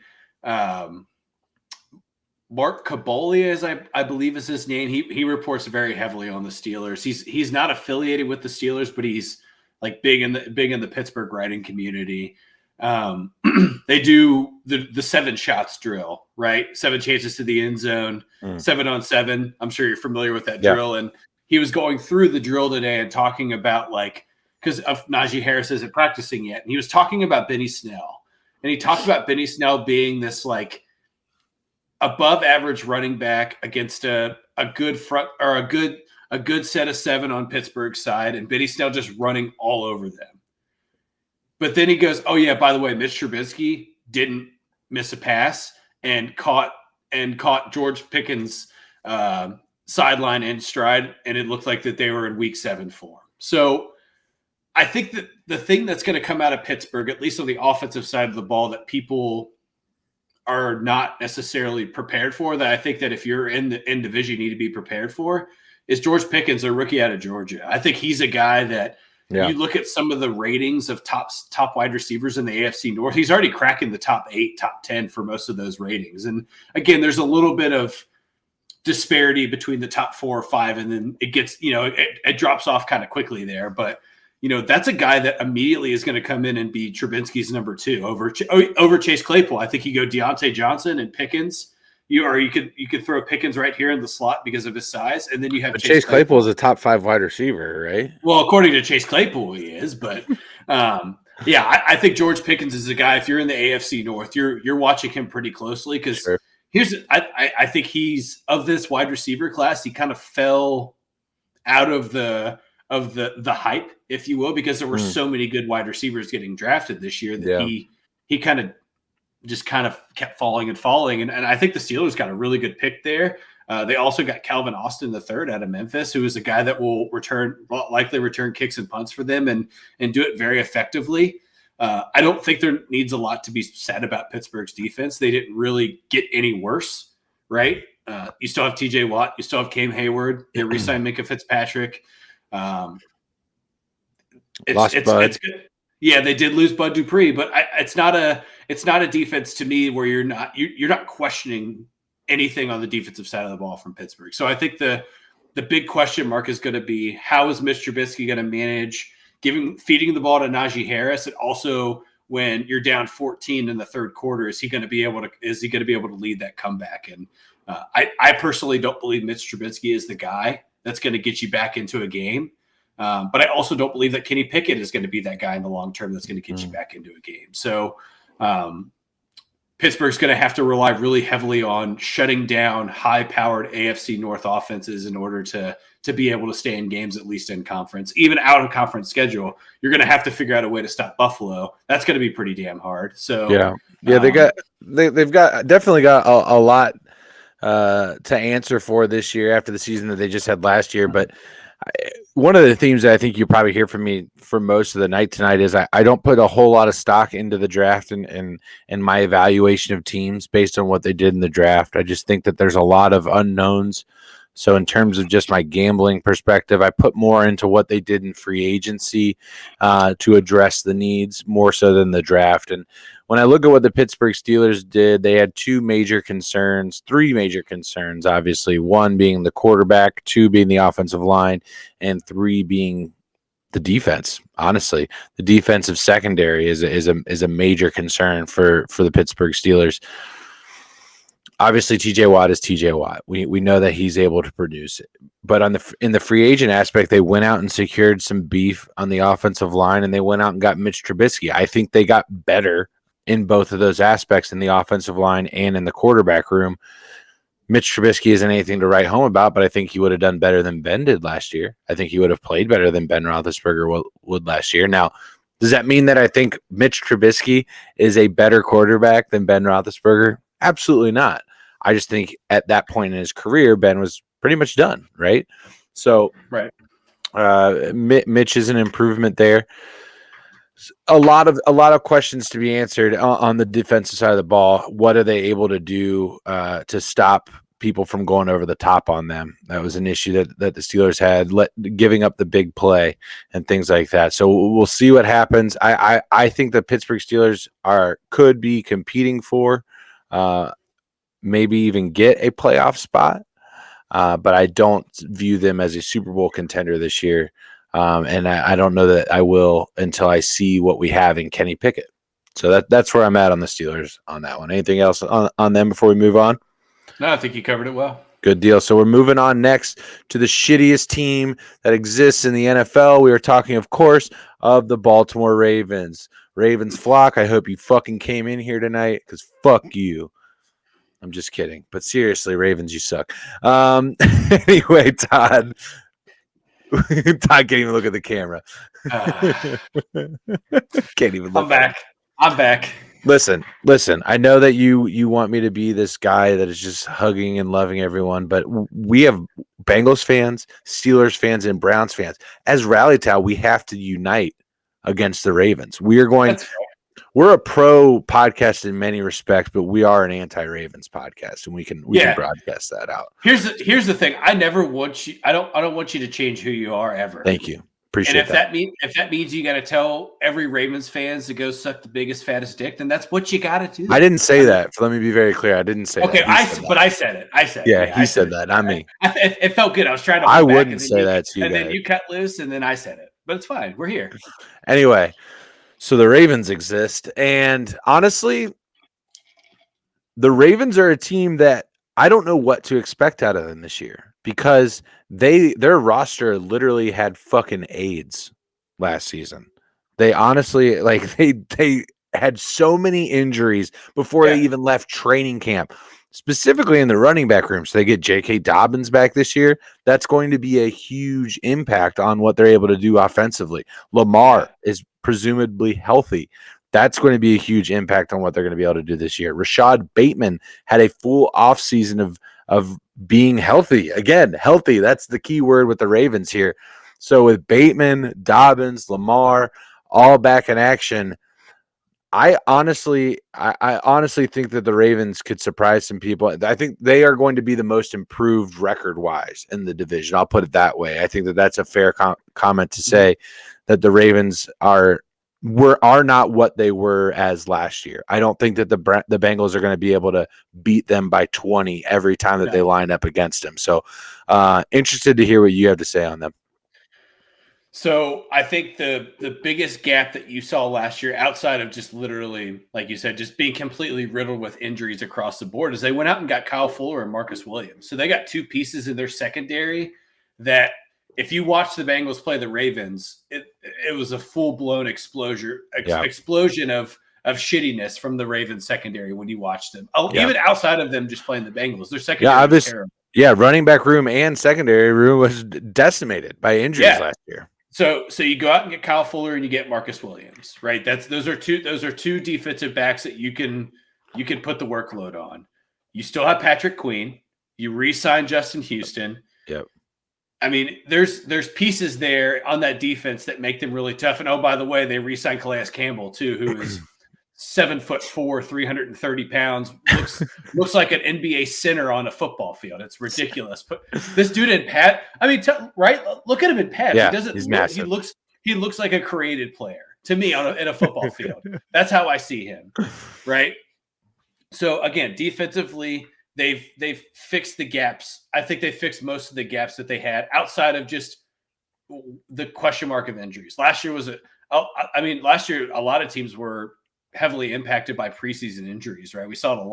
Mark Kabolia, as I believe is his name, he reports very heavily on the Steelers. He's not affiliated with the Steelers, but he's like big in the Pittsburgh writing community. They do the 7 shots drill, right? 7 chances to the end zone, 7 on 7. I'm sure you're familiar with that drill. And he was going through the drill today and talking about, like, because Najee Harris isn't practicing yet. And he was talking about Benny Snell. And he talked about Benny Snell being this, like, above average running back against a good front, or a good set of 7 on Pittsburgh's side, and Benny Snell just running all over them. But then he goes, oh yeah, by the way, Mitch Trubisky didn't miss a pass and caught George Pickens sideline in stride, and it looked like that they were in week 7 form. So I think that the thing that's going to come out of Pittsburgh, at least on the offensive side of the ball, that people are not necessarily prepared for, that I think that if you're in division, you need to be prepared for, is George Pickens, a rookie out of Georgia. I think he's a guy that you look at some of the ratings of top wide receivers in the AFC North. He's already cracking the top 8, top 10 for most of those ratings. And again, there's a little bit of disparity between the top 4 or 5, and then it gets, it drops off kind of quickly there. But that's a guy that immediately is going to come in and be Trubinsky's number 2 over Chase Claypool. I think you go Deontay Johnson and Pickens. You could throw Pickens right here in the slot because of his size, and then you have Chase Claypool is a top 5 wide receiver, right? Well, according to Chase Claypool, he is. But I think George Pickens is a guy. If you're in the AFC North, you're watching him pretty closely, because I think he's, of this wide receiver class, he kind of fell out of the hype, if you will, because there were so many good wide receivers getting drafted this year that he kind of kept falling. And I think the Steelers got a really good pick there. They also got Calvin Austin III out of Memphis, who is a guy that will likely return kicks and punts for them and do it very effectively. I don't think there needs a lot to be said about Pittsburgh's defense. They didn't really get any worse, right? You still have TJ Watt. You still have Cam Hayward. They re-signed Minka Fitzpatrick. It's good. Yeah, they did lose Bud Dupree, but it's not a defense to me where you're not questioning anything on the defensive side of the ball from Pittsburgh. So I think the big question mark is going to be, how is Mitch Trubisky going to manage feeding the ball to Najee Harris, and also when you're down 14 in the third quarter, is he going to be able to lead that comeback? And I personally don't believe Mitch Trubisky is the guy that's going to get you back into a game. But I also don't believe that Kenny Pickett is going to be that guy in the long term that's going to get you back into a game. So Pittsburgh's going to have to rely really heavily on shutting down high-powered AFC North offenses in order to be able to stay in games, at least in conference. Even out of conference schedule, you're going to have to figure out a way to stop Buffalo. That's going to be pretty damn hard. So they've definitely got a lot to answer for this year after the season that they just had last year. But one of the themes that I think you probably hear from me for most of the night tonight is I don't put a whole lot of stock into the draft and my evaluation of teams based on what they did in the draft. I just think that there's a lot of unknowns. So in terms of just my gambling perspective, I put more into what they did in free agency to address the needs more so than the draft. And when I look at what the Pittsburgh Steelers did, they had three major concerns, obviously. One being the quarterback, 2 being the offensive line, and 3 being the defense. Honestly, the defensive secondary is a major concern for the Pittsburgh Steelers. Obviously, TJ Watt is TJ Watt. We know that he's able to produce it. But in the free agent aspect, they went out and secured some beef on the offensive line, and they went out and got Mitch Trubisky. I think they got better in both of those aspects, in the offensive line and in the quarterback room. Mitch Trubisky isn't anything to write home about, but I think he would have done better than Ben did last year. I think he would have played better than Ben Roethlisberger would last year. Now, does that mean that I think Mitch Trubisky is a better quarterback than Ben Roethlisberger? Absolutely not. I just think at that point in his career, Ben was pretty much done, right? So, right. Mitch is an improvement there. A lot of questions to be answered on the defensive side of the ball. What are they able to do to stop people from going over the top on them? That was an issue that the Steelers had, giving up the big play and things like that. So we'll see what happens. I think the Pittsburgh Steelers could be competing for maybe even get a playoff spot, but I don't view them as a Super Bowl contender this year. And I don't know that I will until I see what we have in Kenny Pickett. So that's where I'm at on the Steelers on that one. Anything else on them before we move on? No, I think you covered it well. Good deal. So we're moving on next to the shittiest team that exists in the NFL. We are talking, of course, of the Baltimore Ravens. Ravens flock, I hope you fucking came in here tonight because fuck you. I'm just kidding. But seriously, Ravens, you suck. Anyway, Todd. Todd can't even look at the camera. Can't even look. I'm back. Listen. I know that you want me to be this guy that is just hugging and loving everyone, but we have Bengals fans, Steelers fans, and Browns fans. As Rally Town, we have to unite against the Ravens. We're a pro podcast in many respects, but we are an anti-Ravens podcast, and we can broadcast that out. Here's the thing. I never want you. I don't want you to change who you are ever. Thank you. Appreciate that. If that means you got to tell every Ravens fans to go suck the biggest, fattest dick, then that's what you got to do. I didn't say that. Let me be very clear. I didn't say that. Okay, I said it. I said it. Yeah, he said that, not me. It felt good. I was trying to. I wouldn't say that to you. And then you cut loose, and then I said it. But it's fine. We're here. Anyway. So the Ravens exist, and honestly, the Ravens are a team that I don't know what to expect out of them this year because their roster literally had fucking AIDS last season. They honestly, they had so many injuries before they even left training camp, specifically in the running back room. So they get J.K. Dobbins back this year. That's going to be a huge impact on what they're able to do offensively. Lamar is presumably healthy. That's going to be a huge impact on what they're going to be able to do this year. Rashad Bateman had a full offseason of being healthy. Again, healthy. That's the key word with the Ravens here. So with Bateman, Dobbins, Lamar, all back in action, I honestly think that the Ravens could surprise some people. I think they are going to be the most improved record-wise in the division. I'll put it that way. I think that that's a fair comment to say that the Ravens are not what they were as last year. I don't think that the Bengals are going to be able to beat them by 20 every time that they line up against them. So interested to hear what you have to say on them. So I think the biggest gap that you saw last year, outside of just literally, like you said, just being completely riddled with injuries across the board, is they went out and got Kyle Fuller and Marcus Williams. So they got two pieces in their secondary that if you watch the Bengals play the Ravens, it was a full-blown explosion of shittiness from the Ravens secondary when you watched them. Even outside of them just playing the Bengals, their secondary was terrible. Yeah, running back room and secondary room was decimated by injuries last year. So you go out and get Kyle Fuller and you get Marcus Williams, right? Those are two defensive backs that you can put the workload on. You still have Patrick Queen. You re-sign Justin Houston. Yep. I mean, there's pieces there on that defense that make them really tough. And by the way, they re-signed Calais Campbell too, who is 7'4", 330 pounds, looks like an NBA center on a football field. It's ridiculous. But this dude in Pat, I mean, right? Look at him in Pat. Yeah, he's massive. He looks like a created player to me in a football field. That's how I see him, right? So again, defensively, they've fixed the gaps. I think they fixed most of the gaps that they had outside of just the question mark of injuries. Last year a lot of teams were heavily impacted by preseason injuries, right? We saw it a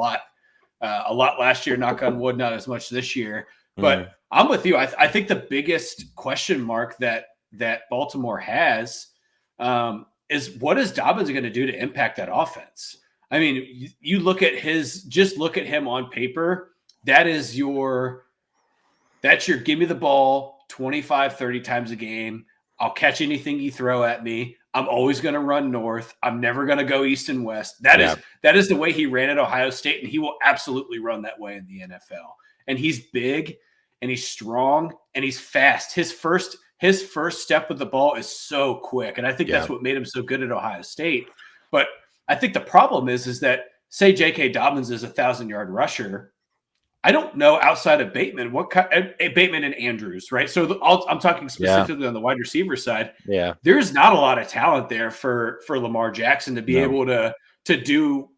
lot last year, knock on wood, not as much this year, but I'm with you. I think the biggest question mark that Baltimore has is what is Dobbins going to do to impact that offense? I mean, you look at him on paper that's your give me the ball 25, 30 times a game. I'll catch anything you throw at me. I'm always going to run north. I'm never going to go east and west. That is the way he ran at Ohio State, and he will absolutely run that way in the NFL. And he's big, and he's strong, and he's fast. His first step with the ball is so quick, and I think that's what made him so good at Ohio State. But I think the problem is that, say J.K. Dobbins is a 1,000-yard rusher, I don't know outside of Bateman Bateman and Andrews, right? So I'm talking specifically on the wide receiver side. Yeah, there's not a lot of talent there for Lamar Jackson to be able to do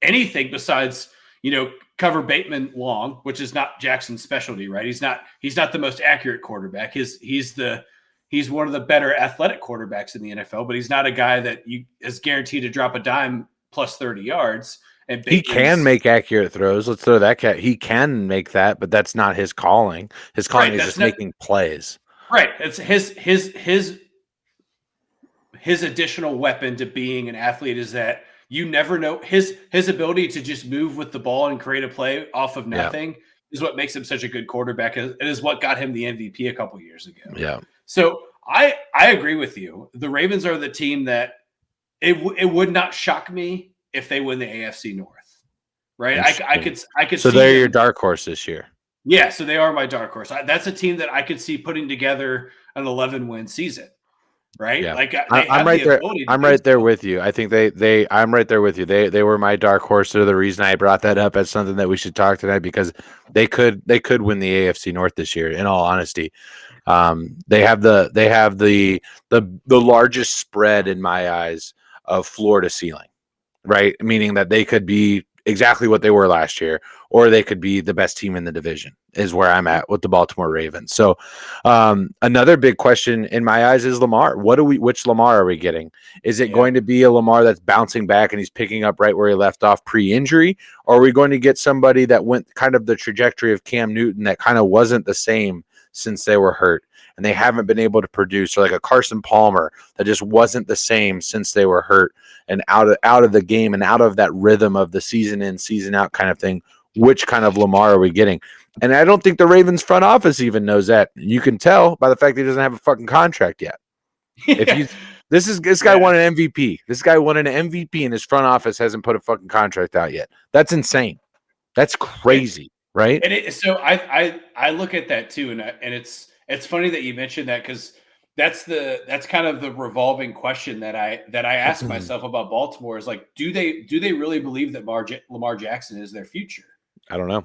anything besides cover Bateman long, which is not Jackson's specialty, right? He's not the most accurate quarterback. He's one of the better athletic quarterbacks in the NFL, but he's not a guy that is guaranteed to drop a dime plus 30 yards. And he can make accurate throws. Let's throw that cat. He can make that, but that's not his calling. His calling is just making plays. Right. It's his additional weapon to being an athlete is that you never know his ability to just move with the ball and create a play off of nothing is what makes him such a good quarterback. It is what got him the MVP a couple years ago. Yeah. So I agree with you. The Ravens are the team that it would not shock me if they win the AFC North, right? I could. So they're your dark horse this year. Yeah, so they are my dark horse. That's a team that I could see putting together an 11-win season, right? Yeah. I'm right there. I'm right there with you. I think I'm right there with you. They were my dark horse. They're the reason I brought that up as something that we should talk tonight because they could win the AFC North this year. In all honesty, they have the largest spread in my eyes of floor to ceiling. Right, meaning that they could be exactly what they were last year, or they could be the best team in the division, is where I'm at with the Baltimore Ravens. So another big question in my eyes is Lamar. Which Lamar are we getting? Is it going to be a Lamar that's bouncing back and he's picking up right where he left off pre-injury? Or are we going to get somebody that went kind of the trajectory of Cam Newton that kind of wasn't the same since they were hurt and they haven't been able to produce, or like a Carson Palmer that just wasn't the same since they were hurt and out of the game and out of that rhythm of the season in, season out kind of thing? Which kind of Lamar are we getting? And I don't think the Ravens front office even knows that. You can tell by the fact that he doesn't have a fucking contract yet. This guy won an MVP. This guy won an MVP and his front office hasn't put a fucking contract out yet. That's insane. That's crazy, right? And so I look at that too, and it's funny that you mentioned that because that's kind of the revolving question that I ask myself about Baltimore is like, do they really believe that Lamar Jackson is their future? I don't know.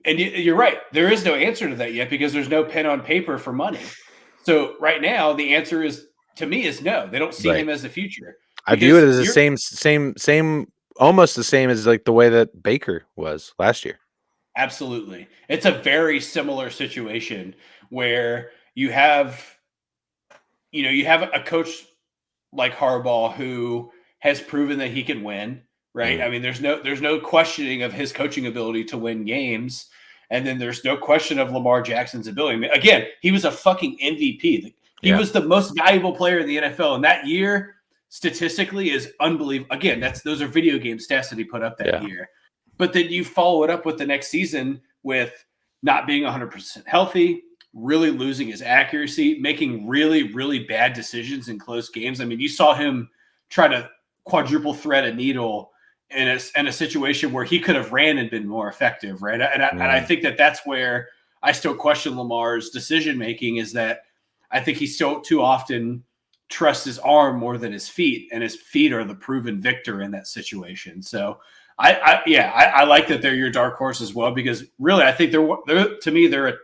And you're right. There is no answer to that yet because there's no pen on paper for money. So right now the answer to me is no. They don't see him as the future. I view it as the same, almost the same as like the way that Baker was last year. Absolutely. It's a very similar situation where you have a coach like Harbaugh who has proven that he can win, right? I mean, there's no questioning of his coaching ability to win games. And then there's no question of Lamar Jackson's ability. I mean, again, he was a fucking MVP. He was the most valuable player in the NFL. And that year, statistically, is unbelievable. Again, those are video game stats that he put up that year. But then you follow it up with the next season with not being 100% healthy, really losing his accuracy, making really, really bad decisions in close games. I mean, you saw him try to quadruple thread a needle in a situation where he could have ran and been more effective, right? And I think that's where I still question Lamar's decision-making is that I think he still too often trusts his arm more than his feet, and his feet are the proven victor in that situation. So I like that they're your dark horse as well, because really I think they're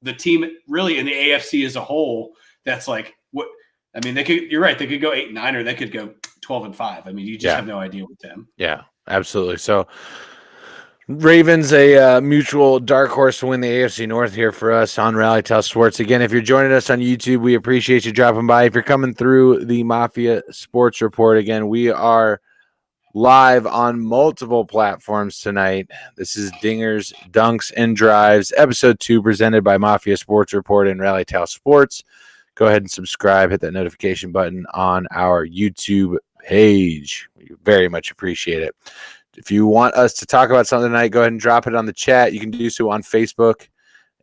the team really in the AFC as a whole. That's like what I mean. You're right. They could go 8-9, or they could go 12-5. I mean, you just have no idea with them. Yeah, absolutely. So Ravens, a mutual dark horse to win the AFC North here for us on Rally Tell Sports. Again, if you're joining us on YouTube, we appreciate you dropping by. If you're coming through the Mafia Sports Report, again, we are live on multiple platforms tonight. This is Dingers, Dunks, and Drives, episode 2, presented by Mafia Sports Report and Rally Tell Sports. Go ahead and subscribe, hit that notification button on our YouTube page. We very much appreciate it. If you want us to talk about something tonight, go ahead and drop it on the chat. You can do so on Facebook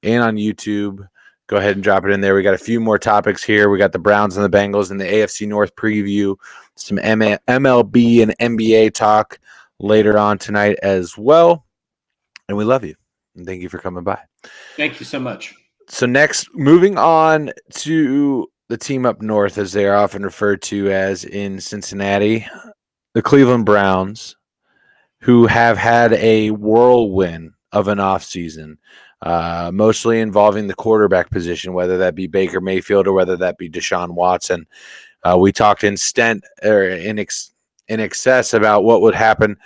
and on YouTube. Go ahead and drop it in there. We got a few more topics here. We got the Browns and the Bengals and the AFC North preview, some MLB and NBA talk later on tonight as well. And we love you. And thank you for coming by. Thank you so much. So next, moving on to the team up north, as they are often referred to as in Cincinnati, the Cleveland Browns, who have had a whirlwind of an offseason, mostly involving the quarterback position, whether that be Baker Mayfield or whether that be Deshaun Watson. We talked in excess about what would happen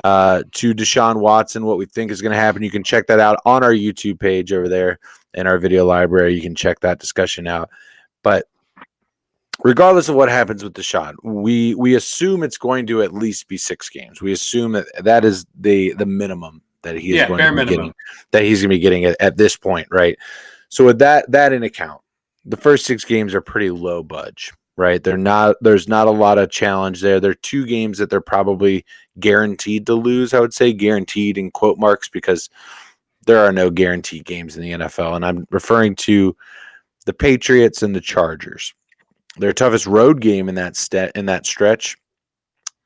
to Deshaun Watson, what we think is going to happen. You can check that out on our YouTube page over there in our video library. You can check that discussion out. But regardless of what happens with Deshaun, we assume it's going to at least be 6 games. We assume that is the minimum that he is going to be getting, that he's going to be getting at this point, right? So with that in account, the first 6 games are pretty low budge, right? There's not a lot of challenge there. There are 2 games that they're probably guaranteed to lose. I would say guaranteed in quote marks, because there are no guaranteed games in the NFL, and I'm referring to the Patriots and the Chargers. Their toughest road game in that stretch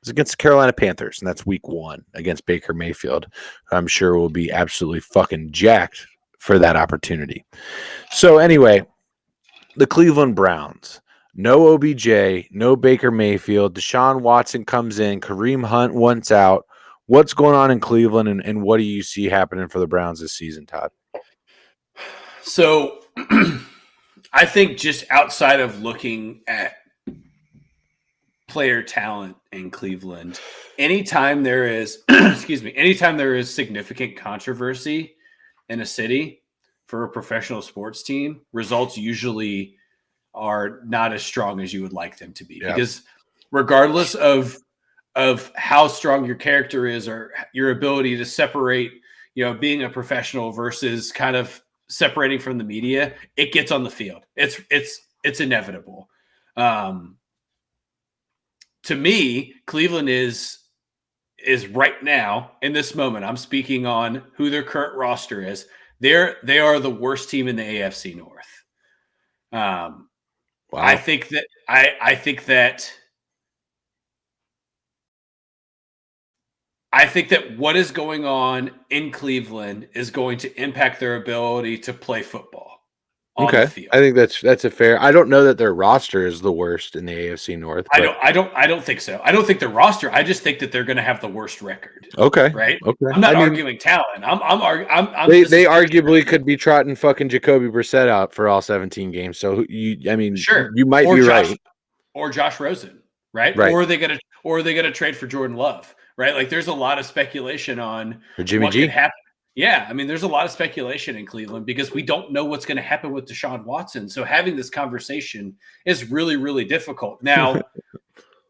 is against the Carolina Panthers, and that's week 1 against Baker Mayfield. I'm sure will be absolutely fucking jacked for that opportunity. So anyway, the Cleveland Browns. No OBJ, no Baker Mayfield. Deshaun Watson comes in. Kareem Hunt wants out. What's going on in Cleveland, and what do you see happening for the Browns this season, Todd? So I think just outside of looking at player talent in Cleveland, anytime there is anytime there is significant controversy in a city for a professional sports team, results usually are not as strong as you would like them to be. Yeah. Because regardless of how strong your character is or your ability to separate, being a professional versus kind of separating from the media, it gets on the field. It's inevitable. To me, Cleveland is right now in this moment. I'm speaking on who their current roster is. They are the worst team in the AFC North. Wow. I think that what is going on in Cleveland is going to impact their ability to play football on the field. I think that's a fair. I don't know that their roster is the worst in the AFC North. I don't think so. I don't think their roster. I just think that they're going to have the worst record. Okay. Right. Okay. I'm not arguing talent. They arguably could be trotting fucking Jacoby Brissett out for all 17 games. So sure, you might be right. Or Josh Rosen, right? Or are they gonna trade for Jordan Love? Right, like there's a lot of speculation on what could happen. Yeah, I mean, there's a lot of speculation in Cleveland because we don't know what's going to happen with Deshaun Watson. So having this conversation is really, really difficult. Now,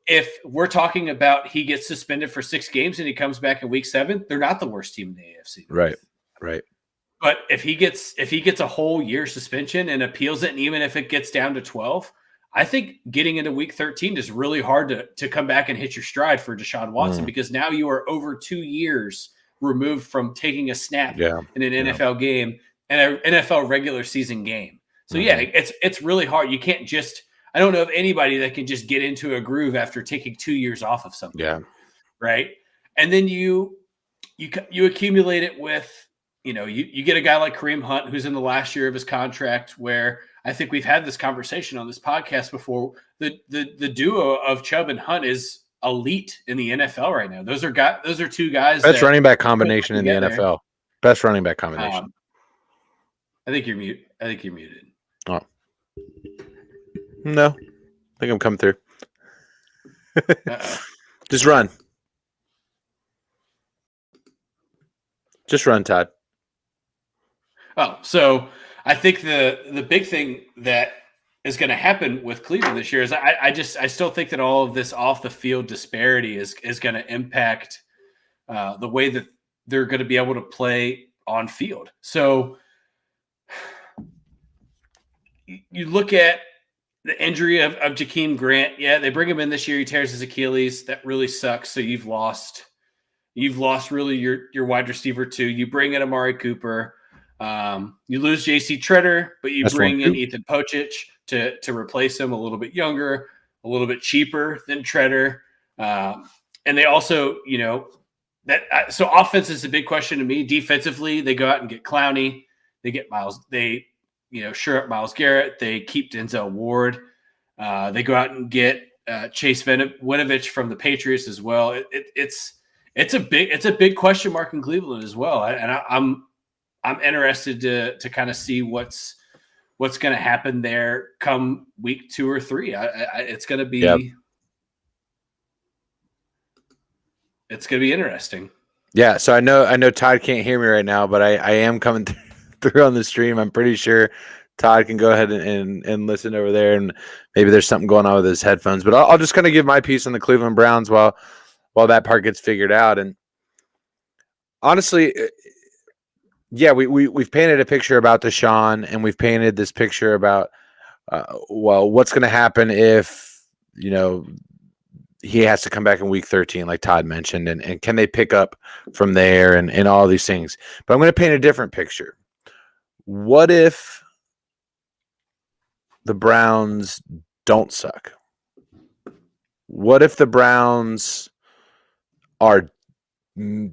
if we're talking about he gets suspended for 6 games and he comes back in week 7, they're not the worst team in the AFC. Right. But if he gets a whole year suspension and appeals it, and even if it gets down to 12. I think getting into week 13 is really hard to come back and hit your stride for Deshaun Watson because now you are over 2 years removed from taking a snap in an NFL game and an NFL regular season game. So it's really hard. You can't I don't know of anybody that can just get into a groove after taking 2 years off of something. Yeah. Right. And then you accumulate it with, you get a guy like Kareem Hunt, who's in the last year of his contract, where I think we've had this conversation on this podcast before. The duo of Chubb and Hunt is elite in the NFL right now. Those are 2 guys. Best running back combination in the NFL. Best running back combination. I think you're muted. Oh. No. I think I'm coming through. Just run. Just run, Todd. Oh, so I think the big thing that is going to happen with Cleveland this year is I still think that all of this off the field disparity is going to impact the way that they're going to be able to play on field. So you look at the injury of Jakeem Grant. Yeah, they bring him in this year. He tears his Achilles. That really sucks. So you've lost You've lost really your wide receiver too. You bring in Amari Cooper. You lose J.C. Treader, but you bring in Ethan Pocic to replace him, a little bit younger, a little bit cheaper than Treader. And they also, so offense is a big question to me. Defensively, they go out and get Clowney. They get Miles. They, shore up Myles Garrett. They keep Denzel Ward. They go out and get Chase Winovich from the Patriots as well. It's a big question mark in Cleveland as well. I'm interested to kind of see what's going to happen there come week 2 or 3. It's going to be. Yep. It's going to be interesting. Yeah, so I know Todd can't hear me right now, but I am coming through on the stream. I'm pretty sure Todd can go ahead and listen over there, and maybe there's something going on with his headphones. But I'll just kind of give my piece on the Cleveland Browns while that part gets figured out. And honestly, yeah, we've painted a picture about Deshaun, and we've painted this picture about what's going to happen if he has to come back in week 13, like Todd mentioned, and can they pick up from there and all these things. But I'm going to paint a different picture. What if the Browns don't suck? What if the Browns are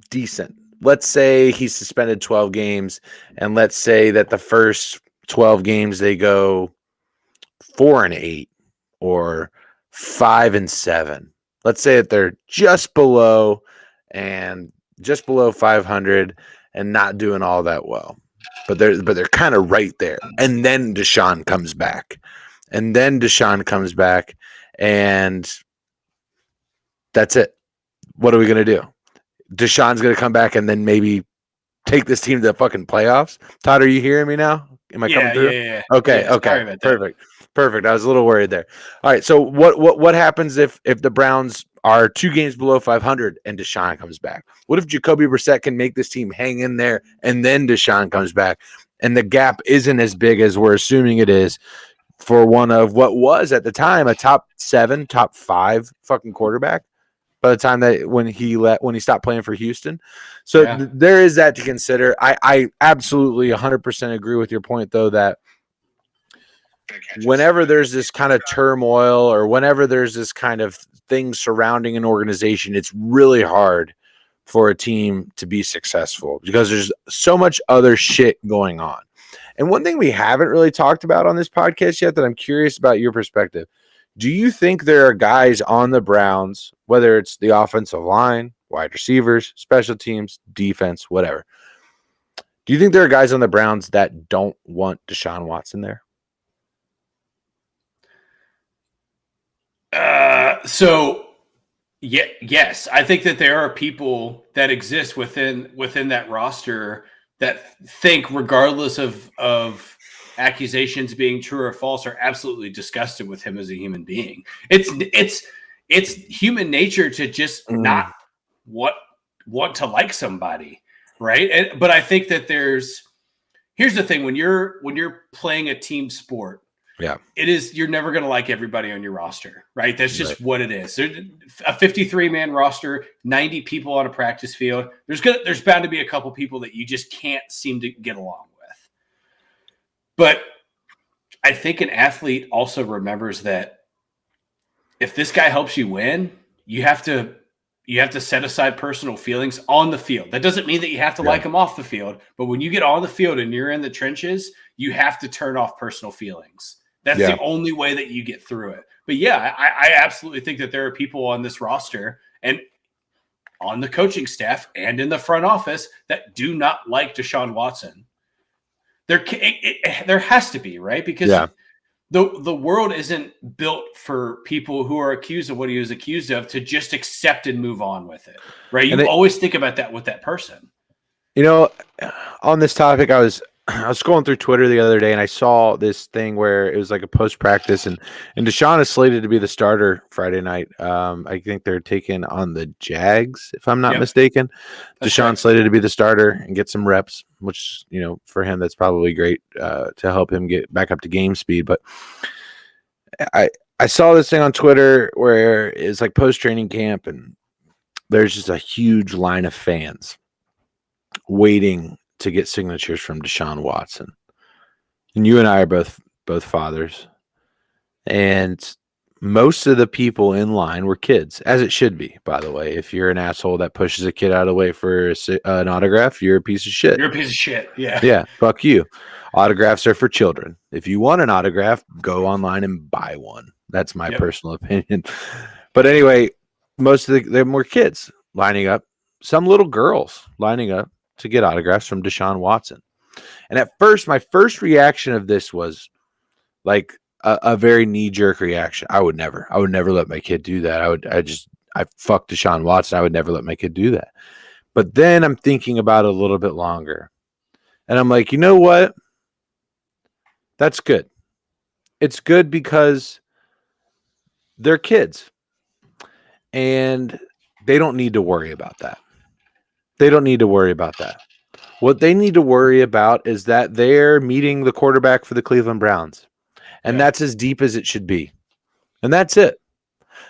decent? Let's say he's suspended 12 games, and let's say that the first 12 games they go 4-8 or 5-7. Let's say that they're just below 500 and not doing all that well, but they're kind of right there. And then Deshaun comes back, and that's it. What are we gonna do? Deshaun's gonna come back and then maybe take this team to the fucking playoffs. Todd, are you hearing me now? Am I coming through? Yeah. Okay. Perfect. I was a little worried there. All right. So what happens if the Browns are 2 games below 500 and Deshaun comes back? What if Jacoby Brissett can make this team hang in there and then Deshaun comes back and the gap isn't as big as we're assuming it is for one of what was at the time a top 7, top 5 fucking quarterback by the time that when he stopped playing for Houston. So there is that to consider. I absolutely 100% agree with your point, though, that whenever there's this kind of turmoil or whenever there's this kind of thing surrounding an organization, it's really hard for a team to be successful because there's so much other shit going on. And one thing we haven't really talked about on this podcast yet that I'm curious about your perspective. Do you think there are guys on the Browns, whether it's the offensive line, wide receivers, special teams, defense, whatever, do you think there are guys on the Browns that don't want Deshaun Watson there? Yes, I think that there are people that exist within that roster that think, regardless of accusations being true or false, are absolutely disgusted with him as a human being. It's human nature to just not want to like somebody, right? But I think that here's the thing: when you're playing a team sport. Yeah, you're never going to like everybody on your roster, right? That's just what it is. A 53-man roster, 90 people on a practice field. There's bound to be a couple people that you just can't seem to get along with. But I think an athlete also remembers that if this guy helps you win, you have to set aside personal feelings on the field. That doesn't mean that you have to like him off the field, but when you get on the field and you're in the trenches, you have to turn off personal feelings. That's the only way that you get through it. But I absolutely think that there are people on this roster and on the coaching staff and in the front office that do not like Deshaun Watson. There has to be, right? Because the world isn't built for people who are accused of what he was accused of to just accept and move on with it, right? You always think about that with that person. On this topic, I was scrolling through Twitter the other day and I saw this thing where it was like a post practice and Deshaun is slated to be the starter Friday night. I think they're taking on the Jags, if I'm not mistaken. That's Deshaun slated to be the starter and get some reps, which, for him, that's probably great to help him get back up to game speed. But I saw this thing on Twitter where it's like post training camp and there's just a huge line of fans waiting to get signatures from Deshaun Watson. And you and I are both fathers. And most of the people in line were kids, as it should be, by the way. If you're an asshole that pushes a kid out of the way for an autograph, you're a piece of shit. You're a piece of shit. Yeah. Yeah, fuck you. Autographs are for children. If you want an autograph, go online and buy one. That's my personal opinion. But anyway, most of them were kids lining up, some little girls lining up to get autographs from Deshaun Watson. And at first, my first reaction of this was like a very knee-jerk reaction. I would never let my kid do that. I fuck Deshaun Watson. I would never let my kid do that. But then I'm thinking about it a little bit longer. And I'm like, you know what? That's good. It's good because they're kids. And they don't need to worry about that. What they need to worry about is that they're meeting the quarterback for the Cleveland Browns. And that's as deep as it should be. And that's it.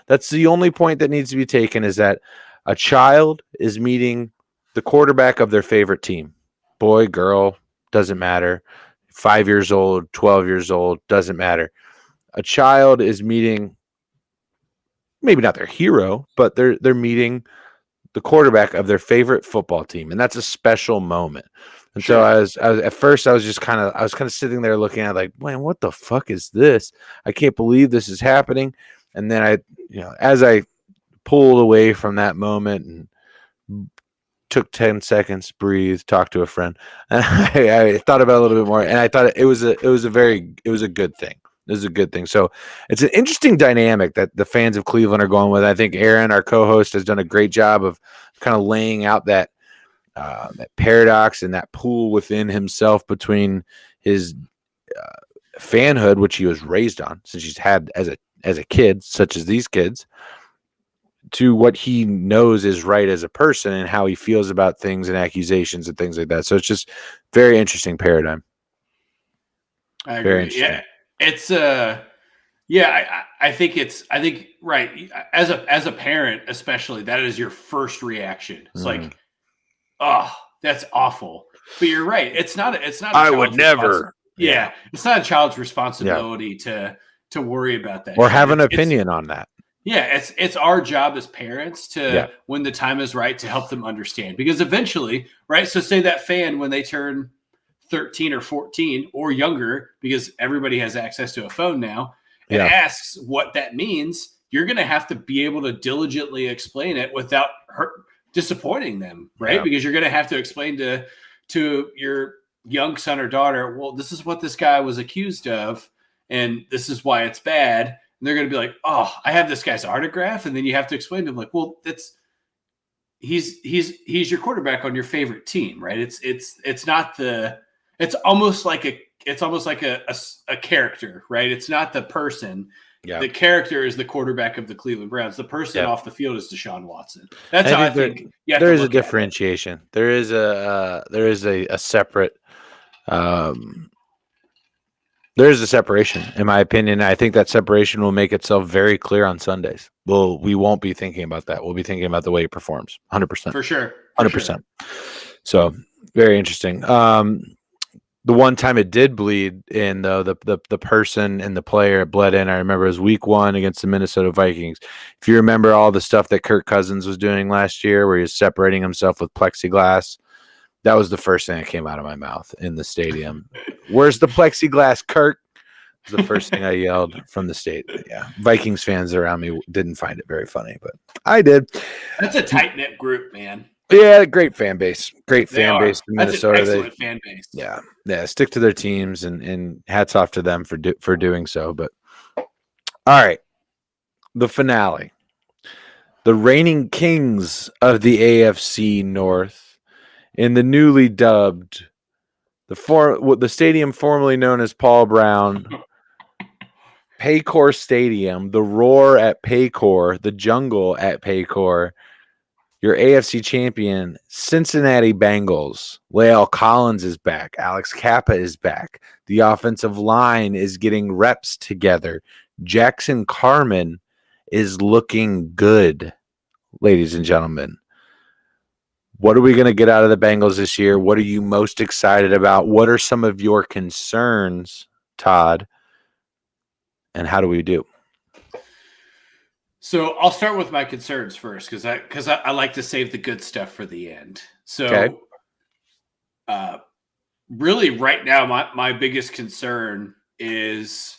That's the only point that needs to be taken, is that a child is meeting the quarterback of their favorite team. Boy, girl, doesn't matter. 5 years old, 12 years old, doesn't matter. A child is meeting, maybe not their hero, but they're meeting the quarterback of their favorite football team. And that's a special moment. And so I was at first I was kind of sitting there looking at like, man, what the fuck is this? I can't believe this is happening. And then as I pulled away from that moment and took 10 seconds, breathed, talked to a friend, and I thought about it a little bit more, and I thought it was a good thing. It was a good thing. So it's an interesting dynamic that the fans of Cleveland are going with. I think Aaron, our co-host, has done a great job of kind of laying out that paradox and that pool within himself between his fanhood, which he was raised on, since he's had as a kid, such as these kids, to what he knows is right as a person and how he feels about things and accusations and things like that. So it's just very interesting paradigm. I agree. Yeah. It's I think right. As a parent, especially, that is your first reaction. It's like, oh, that's awful. But you're right. It's not. I would never. Yeah, it's not a child's responsibility to worry about that or have an opinion on that. Yeah, it's our job as parents to, when the time is right, to help them understand. Because eventually, right? So say that fan, when they turn 13 or 14 or younger, because everybody has access to a phone now, and asks what that means, you're going to have to be able to diligently explain it without disappointing them, right? Yeah. Because you're going to have to explain to your young son or daughter, well, this is what this guy was accused of, and this is why it's bad. And they're going to be like, oh, I have this guy's autograph. And then you have to explain to them, like, well, he's your quarterback on your favorite team, right? It's almost like a character, right? It's not the person. Yeah. The character is the quarterback of the Cleveland Browns. The person off the field is Deshaun Watson. That's how I think. There is a differentiation. There is a separate. There is a separation, in my opinion. I think that separation will make itself very clear on Sundays. We won't be thinking about that. We'll be thinking about the way he performs. 100%. For sure. 100%. So very interesting. The one time it did bleed in, though, the person and the player bled in, I remember, it was week 1 against the Minnesota Vikings. If you remember all the stuff that Kirk Cousins was doing last year, where he was separating himself with plexiglass, that was the first thing that came out of my mouth in the stadium. Where's the plexiglass, Kirk? It was the first thing I yelled from the state. Yeah, Vikings fans around me didn't find it very funny, but I did. That's a tight-knit group, man. Yeah, great fan base. Great fan base in Minnesota. That's an excellent fan base. Yeah, stick to their teams, and hats off to them for doing so. But all right, the finale. The reigning kings of the AFC North, in the newly dubbed the stadium formerly known as Paul Brown, Paycor Stadium, the roar at Paycor, the jungle at Paycor. Your AFC champion, Cincinnati Bengals. La'el Collins is back. Alex Kappa is back. The offensive line is getting reps together. Jackson Carman is looking good. ladies and gentlemen. What are we going to get out of the Bengals this year? What are you most excited about? What are some of your concerns, Todd? And how do we do? So I'll start with my concerns first because I like to save the good stuff for the end. So really right now my biggest concern is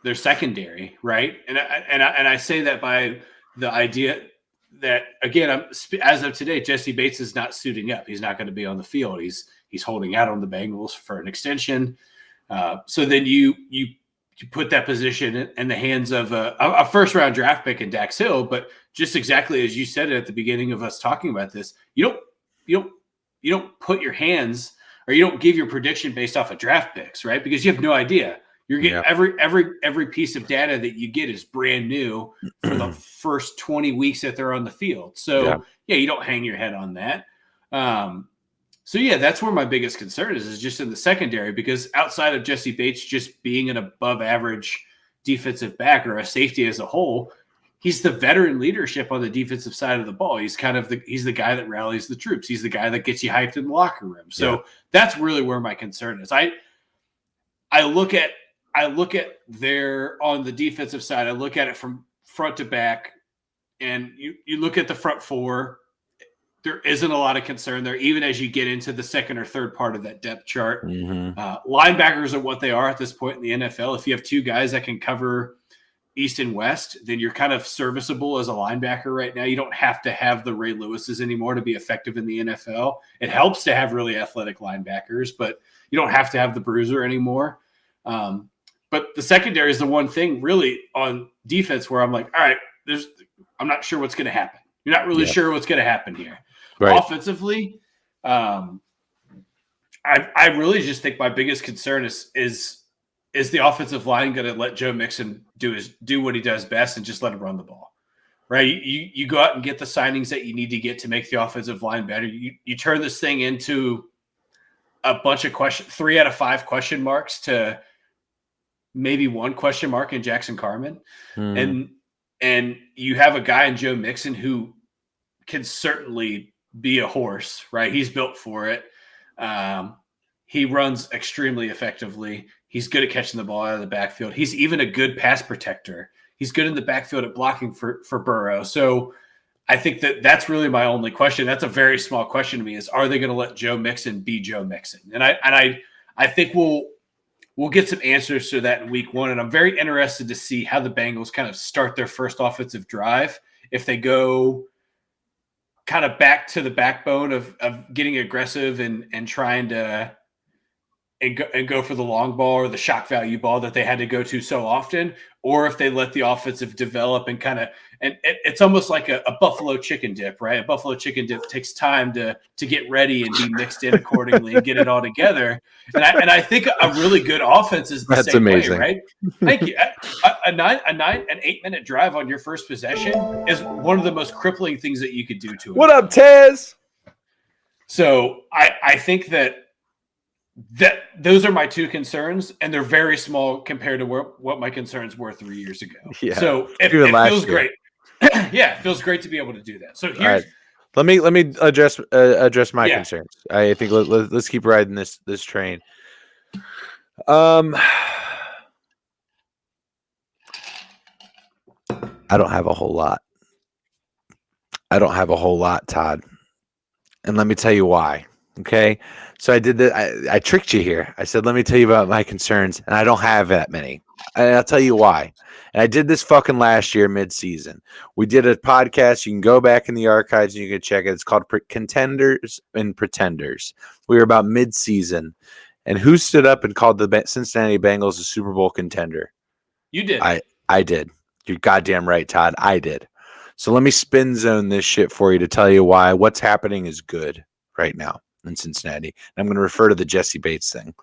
their secondary, right? And I say that by the idea that, again, as of today, Jesse Bates is not suiting up. He's not going to be on the field. He's holding out on the Bengals for an extension. So then you put that position in the hands of a first-round draft pick in Dax Hill. But just exactly as you said it at the beginning of us talking about this, you don't put your hands, or you don't give your prediction based off of draft picks, right? Because you have no idea. You're getting every piece of data that you get is brand new for the first 20 weeks that they're on the field. So you don't hang your head on that. That's where my biggest concern is just in the secondary, because outside of Jesse Bates just being an above average defensive back or a safety as a whole, he's the veteran leadership on the defensive side of the ball. He's he's the guy that rallies the troops. He's the guy that gets you hyped in the locker room. So that's really where my concern is. I look at their on the defensive side. I look at it from front to back, and you look at the front four. There isn't a lot of concern there, even as you get into the second or third part of that depth chart. Linebackers are what they are at this point in the NFL. If you have two guys that can cover East and West, then you're kind of serviceable as a linebacker right now. You don't have to have the Ray Lewises anymore to be effective in the NFL. It helps to have really athletic linebackers, but you don't have to have the bruiser anymore. But the secondary is the one thing really on defense where I'm like, all right, I'm not sure what's going to happen. You're not really sure what's going to happen here. Right. Offensively, I really just think my biggest concern is the offensive line going to let Joe Mixon do what he does best and just let him run the ball, right? You go out and get the signings that you need to get to make the offensive line better. You turn this thing into a bunch of 3 out of 5 question marks to maybe 1 question mark in Jackson Carman. And you have a guy in Joe Mixon who can certainly be a horse, right? He's built for it. He runs extremely effectively. He's good at catching the ball out of the backfield. He's even a good pass protector. He's good in the backfield at blocking for Burrow. So I think that's really my only question. That's a very small question to me, is are they going to let Joe Mixon be Joe Mixon? And I think we'll get some answers to that in week 1. And I'm very interested to see how the Bengals kind of start their first offensive drive. If they go kind of back to the backbone of getting aggressive and trying to and go for the long ball or the shock value ball that they had to go to so often, or if they let the offensive develop and kind of and it's almost like a buffalo chicken dip, right? A buffalo chicken dip takes time to get ready and be mixed in accordingly and get it all together. And I think a really good offense is the same way, right? Thank you. An 8-minute drive on your first possession is one of the most crippling things that you could do to it. What up, Tez? So I think that those are my 2 concerns, and they're very small compared to what my concerns were 3 years ago. Yeah. So it feels great. Yeah, it feels great to be able to do that. So here's let me address my concerns. I think let's keep riding this train. I don't have a whole lot, Todd. And let me tell you why. Okay. So I did that. I tricked you here. I said, let me tell you about my concerns. And I don't have that many. And I'll tell you why. And I did this fucking last year mid-season. We did a podcast. You can go back in the archives and you can check it. It's called Contenders and Pretenders. We were about mid-season. And who stood up and called the Cincinnati Bengals a Super Bowl contender? You did. I did. You're goddamn right, Todd. I did. So let me spin zone this shit for you to tell you why what's happening is good right now in Cincinnati. And I'm going to refer to the Jesse Bates thing.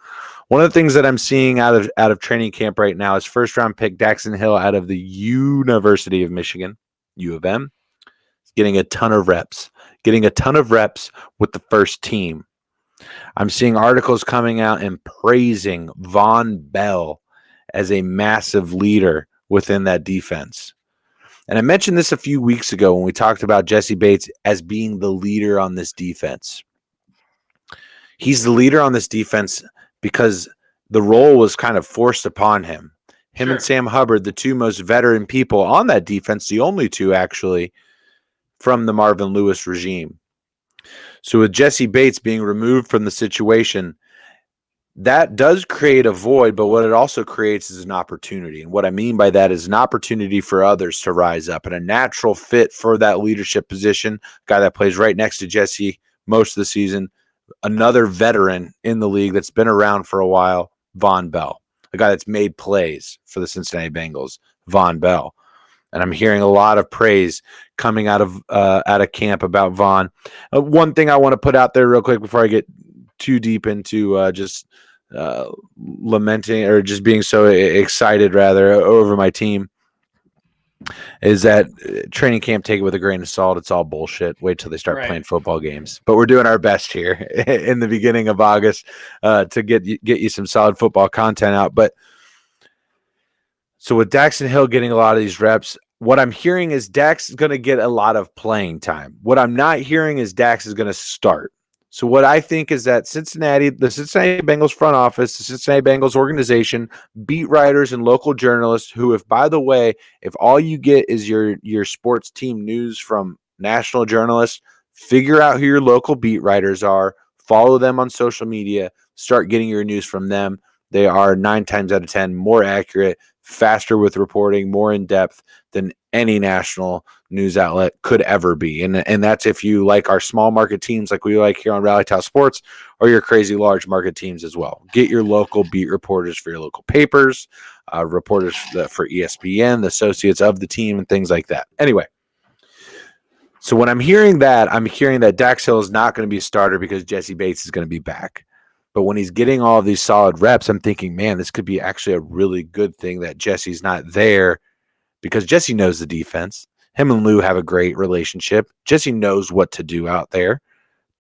One of the things that I'm seeing out of training camp right now is first-round pick Daxton Hill out of the University of Michigan, U of M, getting a ton of reps with the first team. I'm seeing articles coming out and praising Von Bell as a massive leader within that defense. And I mentioned this a few weeks ago when we talked about Jesse Bates as being the leader on this defense. He's the leader on this defense because the role was kind of forced upon him. Him and Sam Hubbard, the two most veteran people on that defense, the only two actually from the Marvin Lewis regime. So with Jesse Bates being removed from the situation, that does create a void, but what it also creates is an opportunity. And what I mean by that is an opportunity for others to rise up and a natural fit for that leadership position, guy that plays right next to Jesse most of the season, another veteran in the league that's been around for a while, Von Bell, a guy that's made plays for the Cincinnati Bengals, Von Bell. And I'm hearing a lot of praise coming out of camp about Von. One thing I want to put out there real quick before I get too deep into just lamenting or just being so excited rather over my team is that training camp, take it with a grain of salt. It's all bullshit. Wait till they start playing football games. But we're doing our best here in the beginning of August to get you some solid football content out. But so with Daxton Hill getting a lot of these reps, what I'm hearing is Dax is going to get a lot of playing time. What I'm not hearing is Dax is going to start. So what I think is that the Cincinnati Bengals front office, the Cincinnati Bengals organization, beat writers and local journalists who, if all you get is your sports team news from national journalists, figure out who your local beat writers are, follow them on social media, start getting your news from them. They are 9 times out of 10 more accurate, faster with reporting, more in depth than any national news outlet could ever be. And that's if you like our small market teams like we like here on Rally Towel Sports, or your crazy large market teams as well. Get your local beat reporters for your local papers, reporters for ESPN, the associates of the team, and things like that. Anyway, so when I'm hearing that Dax Hill is not going to be a starter because Jesse Bates is going to be back. But when he's getting all of these solid reps, I'm thinking, man, this could be actually a really good thing that Jesse's not there because Jesse knows the defense. Him and Lou have a great relationship. Jesse knows what to do out there.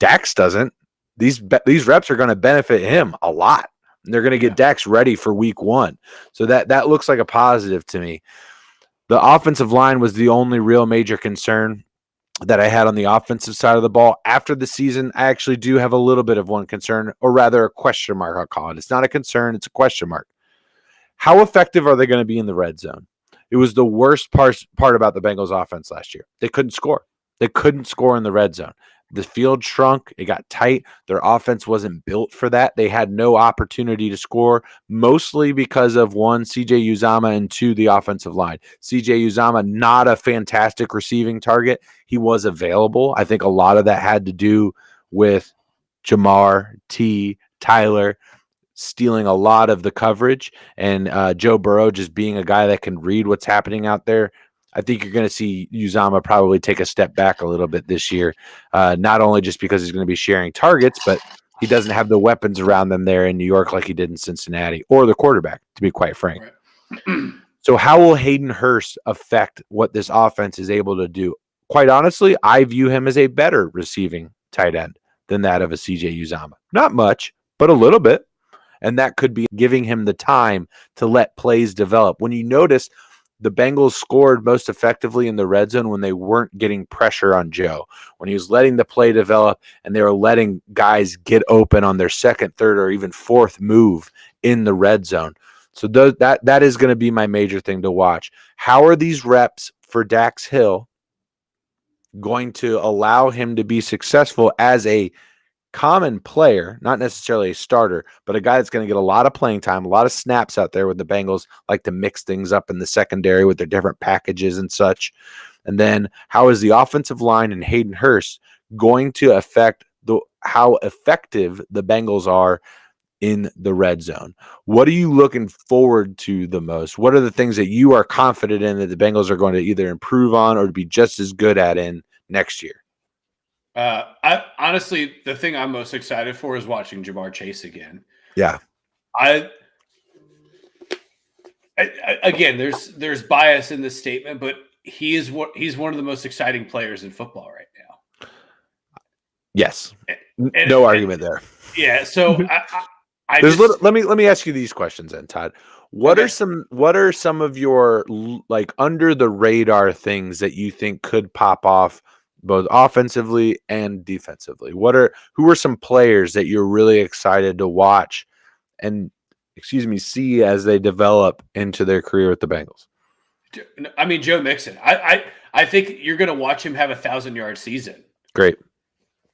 Dax doesn't. These reps are going to benefit him a lot. They're going to get Dax ready for week 1. So that looks like a positive to me. The offensive line was the only real major concern that I had on the offensive side of the ball. After the season, I actually do have a little bit of one concern, or rather a question mark, I'll call it. It's not a concern, it's a question mark. How effective are they going to be in the red zone? It was the worst part about the Bengals offense last year. They couldn't score. They couldn't score in the red zone. The field shrunk. It got tight. Their offense wasn't built for that. They had no opportunity to score, mostly because of 1, CJ Uzomah, and 2, the offensive line. CJ Uzomah, not a fantastic receiving target. He was available. I think a lot of that had to do with Jamar, Tyler stealing a lot of the coverage, and Joe Burrow just being a guy that can read what's happening out there. I think you're going to see Uzomah probably take a step back a little bit this year, not only just because he's going to be sharing targets, but he doesn't have the weapons around them there in New York like he did in Cincinnati, or the quarterback, to be quite frank. Right. So how will Hayden Hurst affect what this offense is able to do? Quite honestly, I view him as a better receiving tight end than that of a CJ Uzomah. Not much, but a little bit. And that could be giving him the time to let plays develop. When you notice, the Bengals scored most effectively in the red zone when they weren't getting pressure on Joe, when he was letting the play develop and they were letting guys get open on their second, third, or even fourth move in the red zone. So that is going to be my major thing to watch. How are these reps for Dax Hill going to allow him to be successful as a common player, not necessarily a starter, but a guy that's going to get a lot of playing time, a lot of snaps out there, with the Bengals like to mix things up in the secondary with their different packages and such. And then how is the offensive line and Hayden Hurst going to affect how effective the Bengals are in the red zone? What are you looking forward to the most? What are the things that you are confident in that the Bengals are going to either improve on or be just as good at in next year? I honestly, the thing I'm most excited for is watching Jamar Chase again. Yeah. Again, there's bias in this statement, but he's one of the most exciting players in football right now. Yes. No argument there. Yeah. So let me ask you these questions then, Todd. What are some of your like under the radar things that you think could pop off both offensively and defensively? Who are some players that you're really excited to watch and see as they develop into their career with the Bengals? I mean, Joe Mixon. I think you're going to watch him have 1,000-yard season. Great.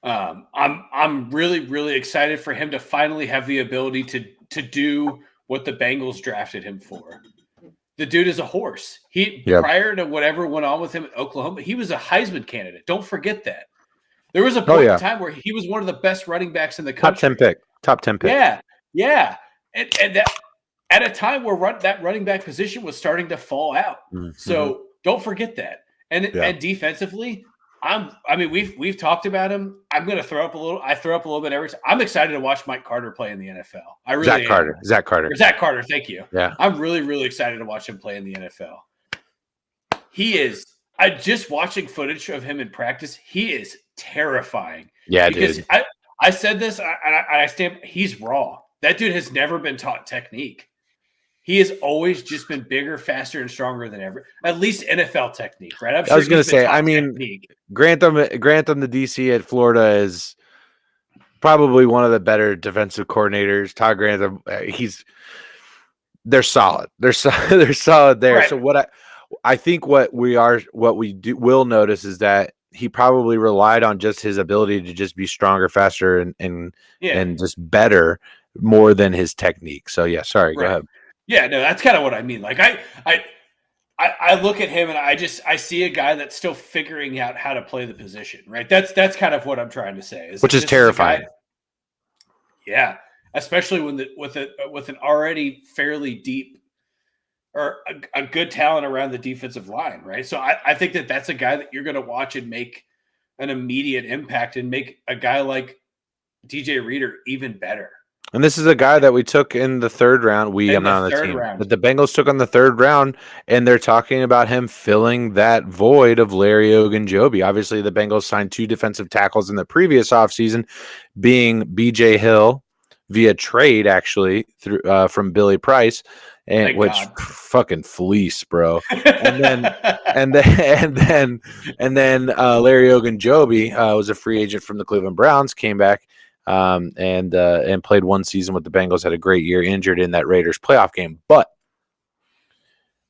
I'm really, really excited for him to finally have the ability to do what the Bengals drafted him for. The dude is a horse. Prior to whatever went on with him at Oklahoma, he was a Heisman candidate. Don't forget that. There was a point in time where he was one of the best running backs in the country. Top 10 pick. Yeah. And that at a time where that running back position was starting to fall out. Mm-hmm. So don't forget that. And defensively, we've talked about him. I'm going to throw up a little. I throw up a little bit every time. I'm excited to watch Mike Carter play in the NFL. I really am. Zach Carter. Thank you. Yeah. I'm really, really excited to watch him play in the NFL. He is. I just watching footage of him in practice. He is terrifying. Yeah, because dude. I said this. I stand. He's raw. That dude has never been taught technique. He has always just been bigger, faster, and stronger than ever. At least NFL technique, right? I was going to say, Grantham, the DC at Florida is probably one of the better defensive coordinators. Todd Grantham, they're solid. They're solid there. Right. So what I think what we will notice is that he probably relied on just his ability to just be stronger, faster, and just better more than his technique. So go ahead. Yeah, no, that's kind of what I mean. Like I look at him and I see a guy that's still figuring out how to play the position, right? That's kind of what I'm trying to say. Which is terrifying. Yeah, especially with an already fairly deep or a good talent around the defensive line, right? So I think that's a guy that you're going to watch and make an immediate impact and make a guy like DJ Reader even better. And this is a guy that we took in the third round. I'm not on the team. But the Bengals took on the third round, and they're talking about him filling that void of Larry Ogunjobi. Obviously, the Bengals signed 2 defensive tackles in the previous offseason, being B.J. Hill via trade, actually, through from Billy Price, and fucking fleece, bro. and then Larry Ogunjobi was a free agent from the Cleveland Browns, came back. And played one season with the Bengals, had a great year, injured in that Raiders playoff game. But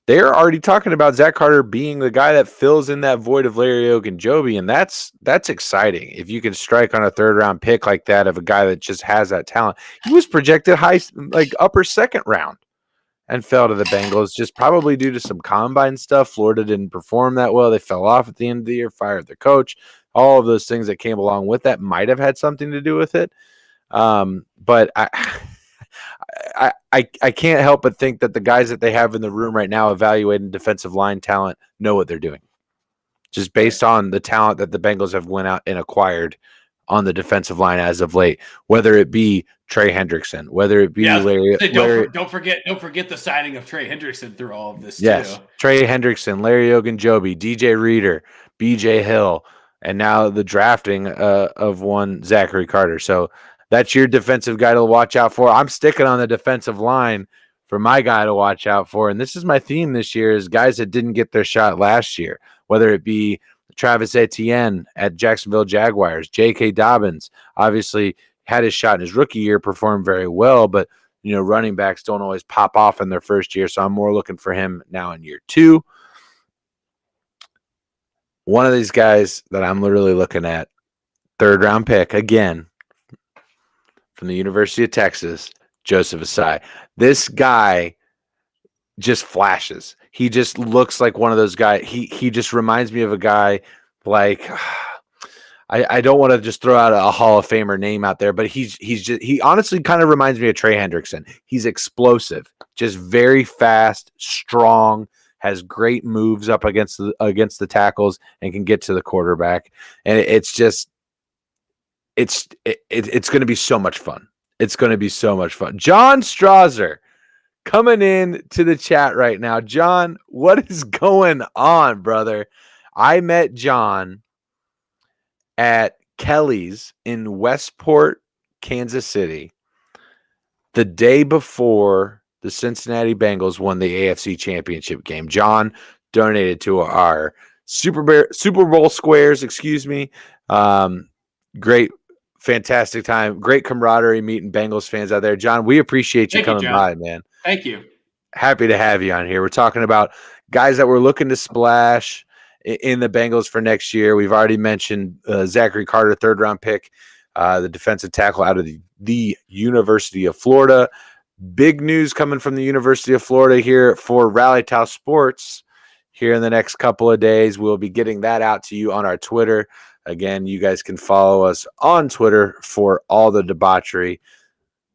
they're already talking about Zach Carter being the guy that fills in that void of Larry Ogunjobi, and that's exciting. If you can strike on a third-round pick like that of a guy that just has that talent. He was projected high, like upper second round, and fell to the Bengals, just probably due to some combine stuff. Florida didn't perform that well. They fell off at the end of the year, fired their coach. All of those things that came along with that might have had something to do with it. But I can't help but think that the guys that they have in the room right now evaluating defensive line talent know what they're doing. Just based on the talent that the Bengals have went out and acquired on the defensive line as of late, whether it be Trey Hendrickson, whether it be Larry. Don't forget the signing of Trey Hendrickson through all of this too. Yes, Trey Hendrickson, Larry Ogunjobi, DJ Reader, BJ Hill, and now the drafting of one Zachary Carter. So that's your defensive guy to watch out for. I'm sticking on the defensive line for my guy to watch out for. And this is my theme this year is guys that didn't get their shot last year, whether it be Travis Etienne at Jacksonville Jaguars, J.K. Dobbins, obviously had his shot in his rookie year, performed very well, but running backs don't always pop off in their first year. So I'm more looking for him now in year 2. One of these guys that I'm literally looking at, third-round pick, again, from the University of Texas, Joseph Asai. This guy just flashes. He just looks like one of those guys. He just reminds me of a guy like I don't want to just throw out a Hall of Famer name out there, but he honestly kind of reminds me of Trey Hendrickson. He's explosive, just very fast, strong, has great moves up against the tackles and can get to the quarterback. And it's going to be so much fun. It's going to be so much fun. John Strasser coming in to the chat right now. John, what is going on, brother? I met John at Kelly's in Westport, Kansas City, the day before the Cincinnati Bengals won the AFC Championship game. John donated to our Super Bowl squares, excuse me. Great, fantastic time. Great camaraderie meeting Bengals fans out there. John, we appreciate you coming by, man. Thank you. Happy to have you on here. We're talking about guys that we're looking to splash in the Bengals for next year. We've already mentioned Zachary Carter, third-round pick, the defensive tackle out of the University of Florida. Big news coming from the University of Florida here for Rally Tau Sports here in the next couple of days. We'll be getting that out to you on our Twitter. Again, you guys can follow us on Twitter for all the debauchery.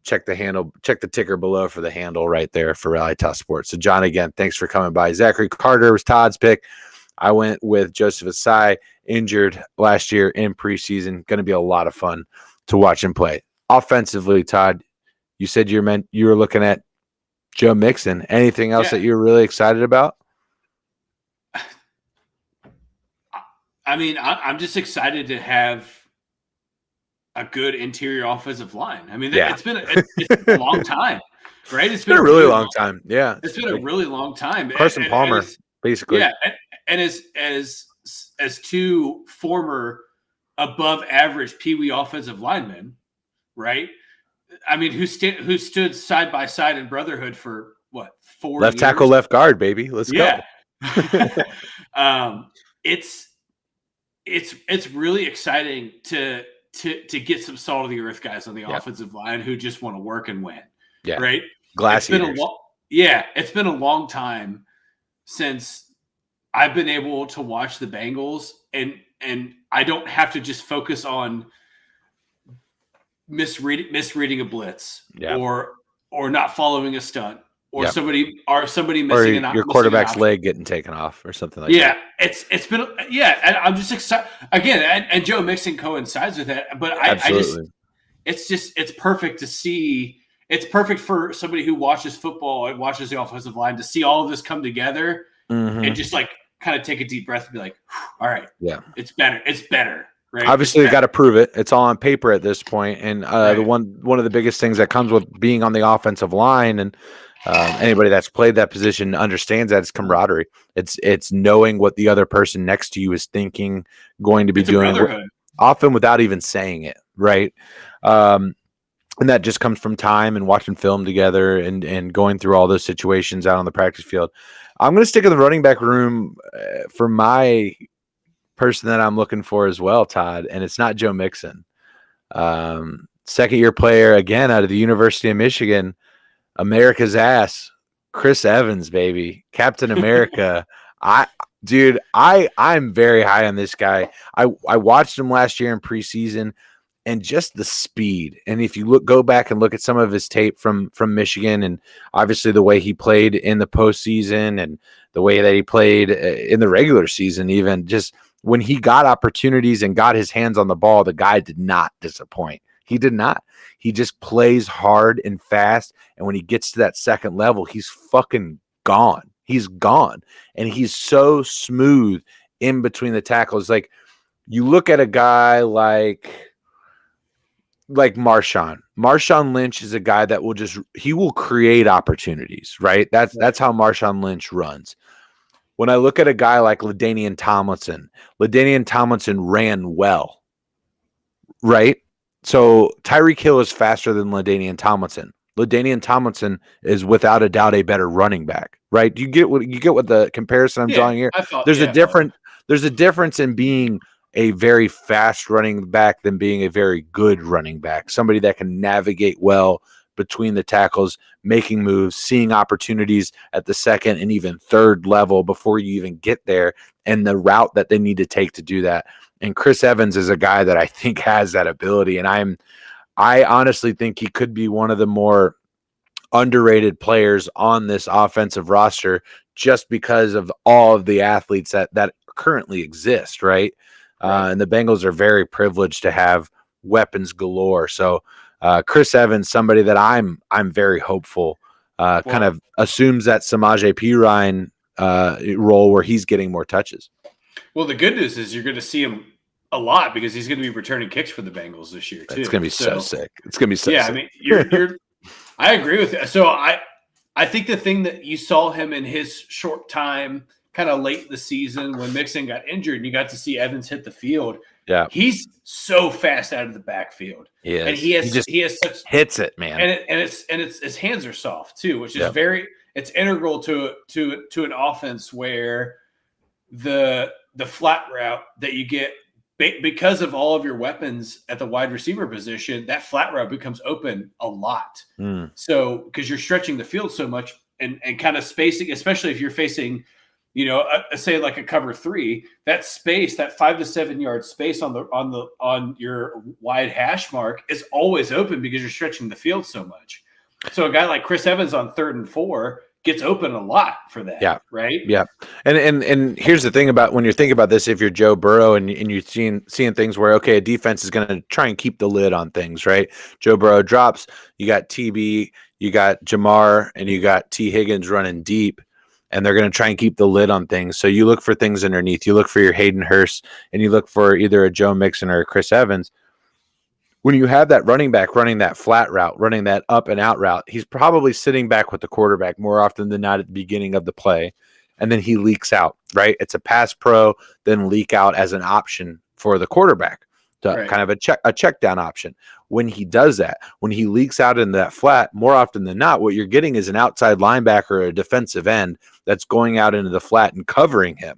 Check the handle, check the ticker below for the handle right there for Rally Tau Sports. So, John, again, thanks for coming by. Zachary Carter was Todd's pick. I went with Joseph Asai, injured last year in preseason. Going to be a lot of fun to watch him play. Offensively, Todd, you said you were looking at Joe Mixon. Anything else that you're really excited about? I mean, I'm just excited to have a good interior offensive line. I mean, it's been a long time, right? It's been a really long time. Yeah. It's been a really long time. Carson Palmer, basically. Yeah. And as two former above average peewee offensive linemen, right? I mean, who stood side by side in brotherhood for what, 4 left years? Tackle, left guard, baby. Let's go. It's really exciting to get some salt of the earth guys on the offensive line who just want to work and win. Yeah. Right. Glass eaters. It's been a long time since I've been able to watch the Bengals and I don't have to just focus on misreading a blitz or not following a stunt or somebody missing or your quarterback's leg getting taken off or something like that. It's been and I'm just excited again, and Joe Mixon coincides with that. But it's perfect to see. It's perfect for somebody who watches football and watches the offensive line to see all of this come together and just like kind of take a deep breath and be like, all right, it's better. It's better. Right? Obviously, you got to prove it. It's all on paper at this point. And the one of the biggest things that comes with being on the offensive line, and anybody that's played that position understands that it's camaraderie. It's knowing what the other person next to you is thinking, going to be doing, often without even saying it, right? And that just comes from time and watching film together and going through all those situations out on the practice field. I'm going to stick in the running back room for my person that I'm looking for as well, Todd, and it's not Joe Mixon. Second-year player, again, out of the University of Michigan, America's ass, Chris Evans, baby. Captain America. I'm very high on this guy. I watched him last year in preseason, and just the speed. And if you go back and look at some of his tape from Michigan, and obviously the way he played in the postseason and the way that he played in the regular season, even just when he got opportunities and got his hands on the ball, the guy did not disappoint. He did not. He just plays hard and fast. And when he gets to that second level, he's fucking gone. He's gone. And he's so smooth in between the tackles. Like, you look at a guy like Marshawn. Marshawn Lynch is a guy that he will create opportunities, right? That's how Marshawn Lynch runs. When I look at a guy like LaDainian Tomlinson ran well, right? So Tyreek Hill is faster than LaDainian Tomlinson. LaDainian Tomlinson is without a doubt a better running back, right? You get what the comparison I'm drawing here. There's a difference in being a very fast running back than being a very good running back. Somebody that can navigate well between the tackles, making moves, seeing opportunities at the second and even third level before you even get there, and the route that they need to take to do that. And Chris Evans is a guy that I think has that ability. And I honestly think he could be one of the more underrated players on this offensive roster just because of all of the athletes that currently exist, right? And the Bengals are very privileged to have weapons galore. So Chris Evans, somebody that I'm very hopeful, kind of assumes that Samaje Perine role where he's getting more touches. Well, the good news is you're going to see him a lot because he's going to be returning kicks for the Bengals this year too. It's going to be so sick. It's going to be so sick. I mean, I agree with you. So I I think the thing that you saw him in his short time, kind of late in the season when Mixon got injured, and you got to see Evans hit the field. Yeah, he's so fast out of the backfield. and he has such hits it, man. And his hands are soft too, which is it's integral to an offense where the flat route that you get because of all of your weapons at the wide receiver position, that flat route becomes open a lot. So because you're stretching the field so much and kind of spacing, especially if you're facing, say like a cover 3, that space, that 5 to 7 yard space on your wide hash mark is always open because you're stretching the field so much. So a guy like Chris Evans on 3rd and 4 gets open a lot for that. Yeah. Right. Yeah. And here's the thing about when you're thinking about this, if you're Joe Burrow and you're seeing things where, okay, a defense is going to try and keep the lid on things, right? Joe Burrow drops, you got TB, you got Jamar, and you got T Higgins running deep, and they're going to try and keep the lid on things. So you look for things underneath, you look for your Hayden Hurst, and you look for either a Joe Mixon or a Chris Evans. When you have that running back running that flat route, running that up and out route, he's probably sitting back with the quarterback more often than not at the beginning of the play. And then he leaks out, right? It's a pass pro, then leak out as an option for the quarterback, kind of a check down option. When he does that, when he leaks out in that flat, more often than not, what you're getting is an outside linebacker or a defensive end that's going out into the flat and covering him.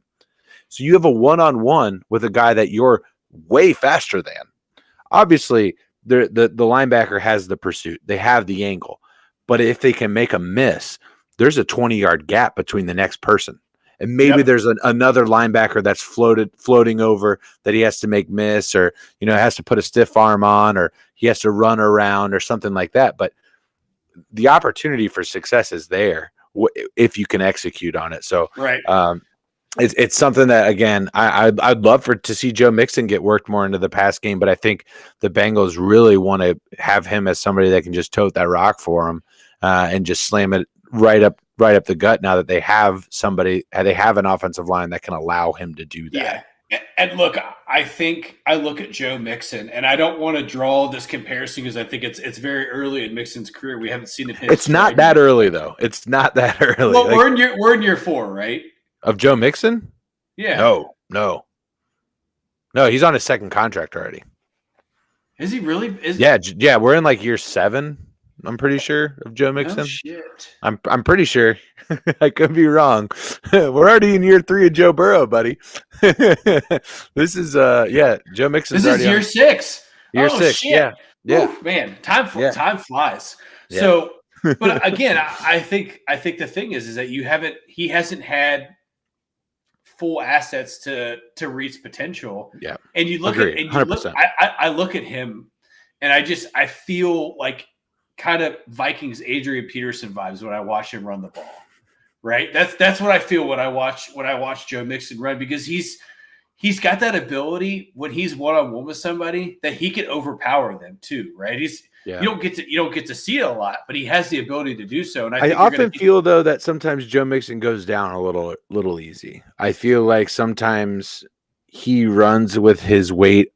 So you have a one-on-one with a guy that you're way faster than. Obviously, the linebacker has the pursuit. They have the angle. But if they can make a miss, there's a 20-yard gap between the next person. And maybe there's another linebacker that's floating over that he has to make miss, or has to put a stiff arm on, or he has to run around or something like that. But the opportunity for success is there if you can execute on it. So it's something that, again, I'd love to see Joe Mixon get worked more into the pass game, but I think the Bengals really want to have him as somebody that can just tote that rock for him and just slam it right up the gut. Now that they have an offensive line that can allow him to do that. Yeah. And look, I think I look at Joe Mixon, and I don't want to draw this comparison because I think it's very early in Mixon's career. We haven't seen it. It's not that early, though. It's not that early. Well, we're in year 4, right? Of Joe Mixon? Yeah. No. He's on his second contract already. Is he really? Yeah. We're in like year 7. I'm pretty sure of Joe Mixon. Oh, shit. I'm pretty sure. I could be wrong. We're already in year 3 of Joe Burrow, buddy. This is Joe Mixon. This is year 6. Year 6. Shit. Yeah. Oof, man, time flies. Yeah. So, but again, I think the thing is that he hasn't had full assets to reach potential. Yeah. And you look Agreed. at, and you 100%. look, I look at him, and I feel like kind of Vikings Adrian Peterson vibes when I watch him run the ball. Right? That's what I feel when I watch Joe Mixon run, because he's got that ability when he's one-on-one with somebody that he can overpower them too, right? You don't get to see it a lot, but he has the ability to do so. And I often feel though that sometimes Joe Mixon goes down a little easy. I feel like sometimes he runs with his weight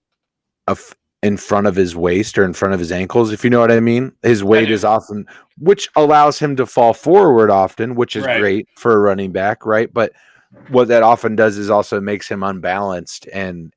in front of his waist or in front of his ankles, if you know what I mean. His weight is often, which allows him to fall forward often, which is great for a running back, right? But what that often does is also makes him unbalanced and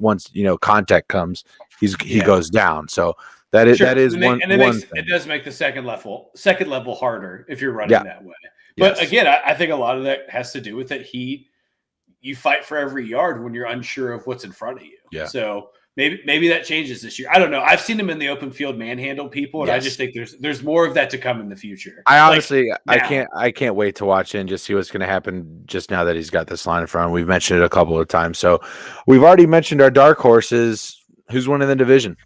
once contact comes, he goes down. So that is it does make the second level harder if you're running that way. But again, I think a lot of that has to do with it. You fight for every yard when you're unsure of what's in front of you. Yeah. So maybe that changes this year. I don't know. I've seen him in the open field manhandle people, and I just think there's more of that to come in the future. I honestly, I can't wait to watch it and just see what's going to happen just now that he's got this line in front. We've mentioned it a couple of times. So we've already mentioned our dark horses. Who's winning the division?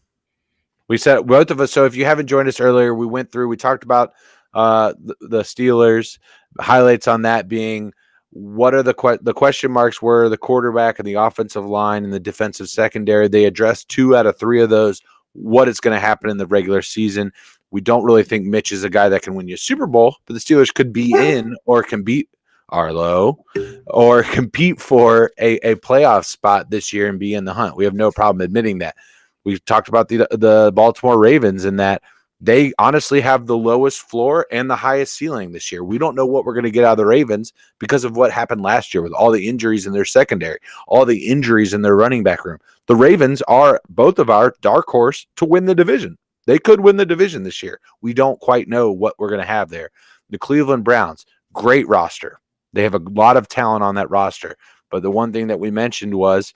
We said both of us. So if you haven't joined us earlier, we talked about the Steelers. Highlights on that being, what are the question marks were the quarterback and the offensive line and the defensive secondary. They addressed 2 out of 3 of those. What is going to happen in the regular season? We don't really think Mitch is a guy that can win you a Super Bowl, but the Steelers could be in or can beat Arlo or compete for a playoff spot this year and be in the hunt. We have no problem admitting that. We've talked about the Baltimore Ravens and that they honestly have the lowest floor and the highest ceiling this year. We don't know what we're going to get out of the Ravens because of what happened last year with all the injuries in their secondary, all the injuries in their running back room. The Ravens are both of our dark horse to win the division. They could win the division this year. We don't quite know what we're going to have there. The Cleveland Browns, great roster. They have a lot of talent on that roster. But the one thing that we mentioned was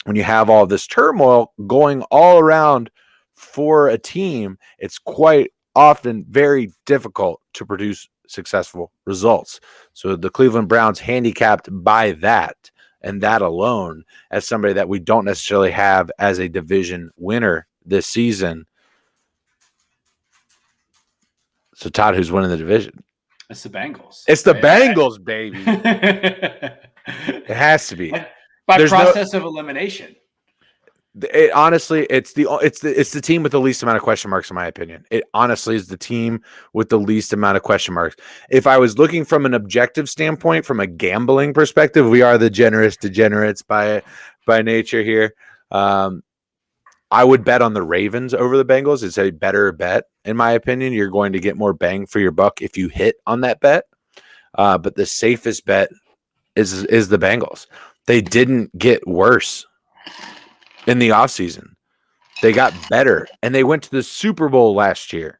when you have all this turmoil going all around for a team, it's quite often very difficult to produce successful results. So the Cleveland Browns handicapped by that and that alone as somebody that we don't necessarily have as a division winner this season. So Todd, who's winning the division? It's the Bengals. It's the Bengals, baby. It has to be by process of elimination. Honestly, it's the team with the least amount of question marks, in my opinion. It honestly is the team with the least amount of question marks. If I was looking from an objective standpoint, from a gambling perspective, we are the generous degenerates by nature here. I would bet on the Ravens over the Bengals. It's a better bet, in my opinion. You're going to get more bang for your buck if you hit on that bet. But the safest bet is the Bengals. They didn't get worse in the offseason. They got better, and they went to the Super Bowl last year.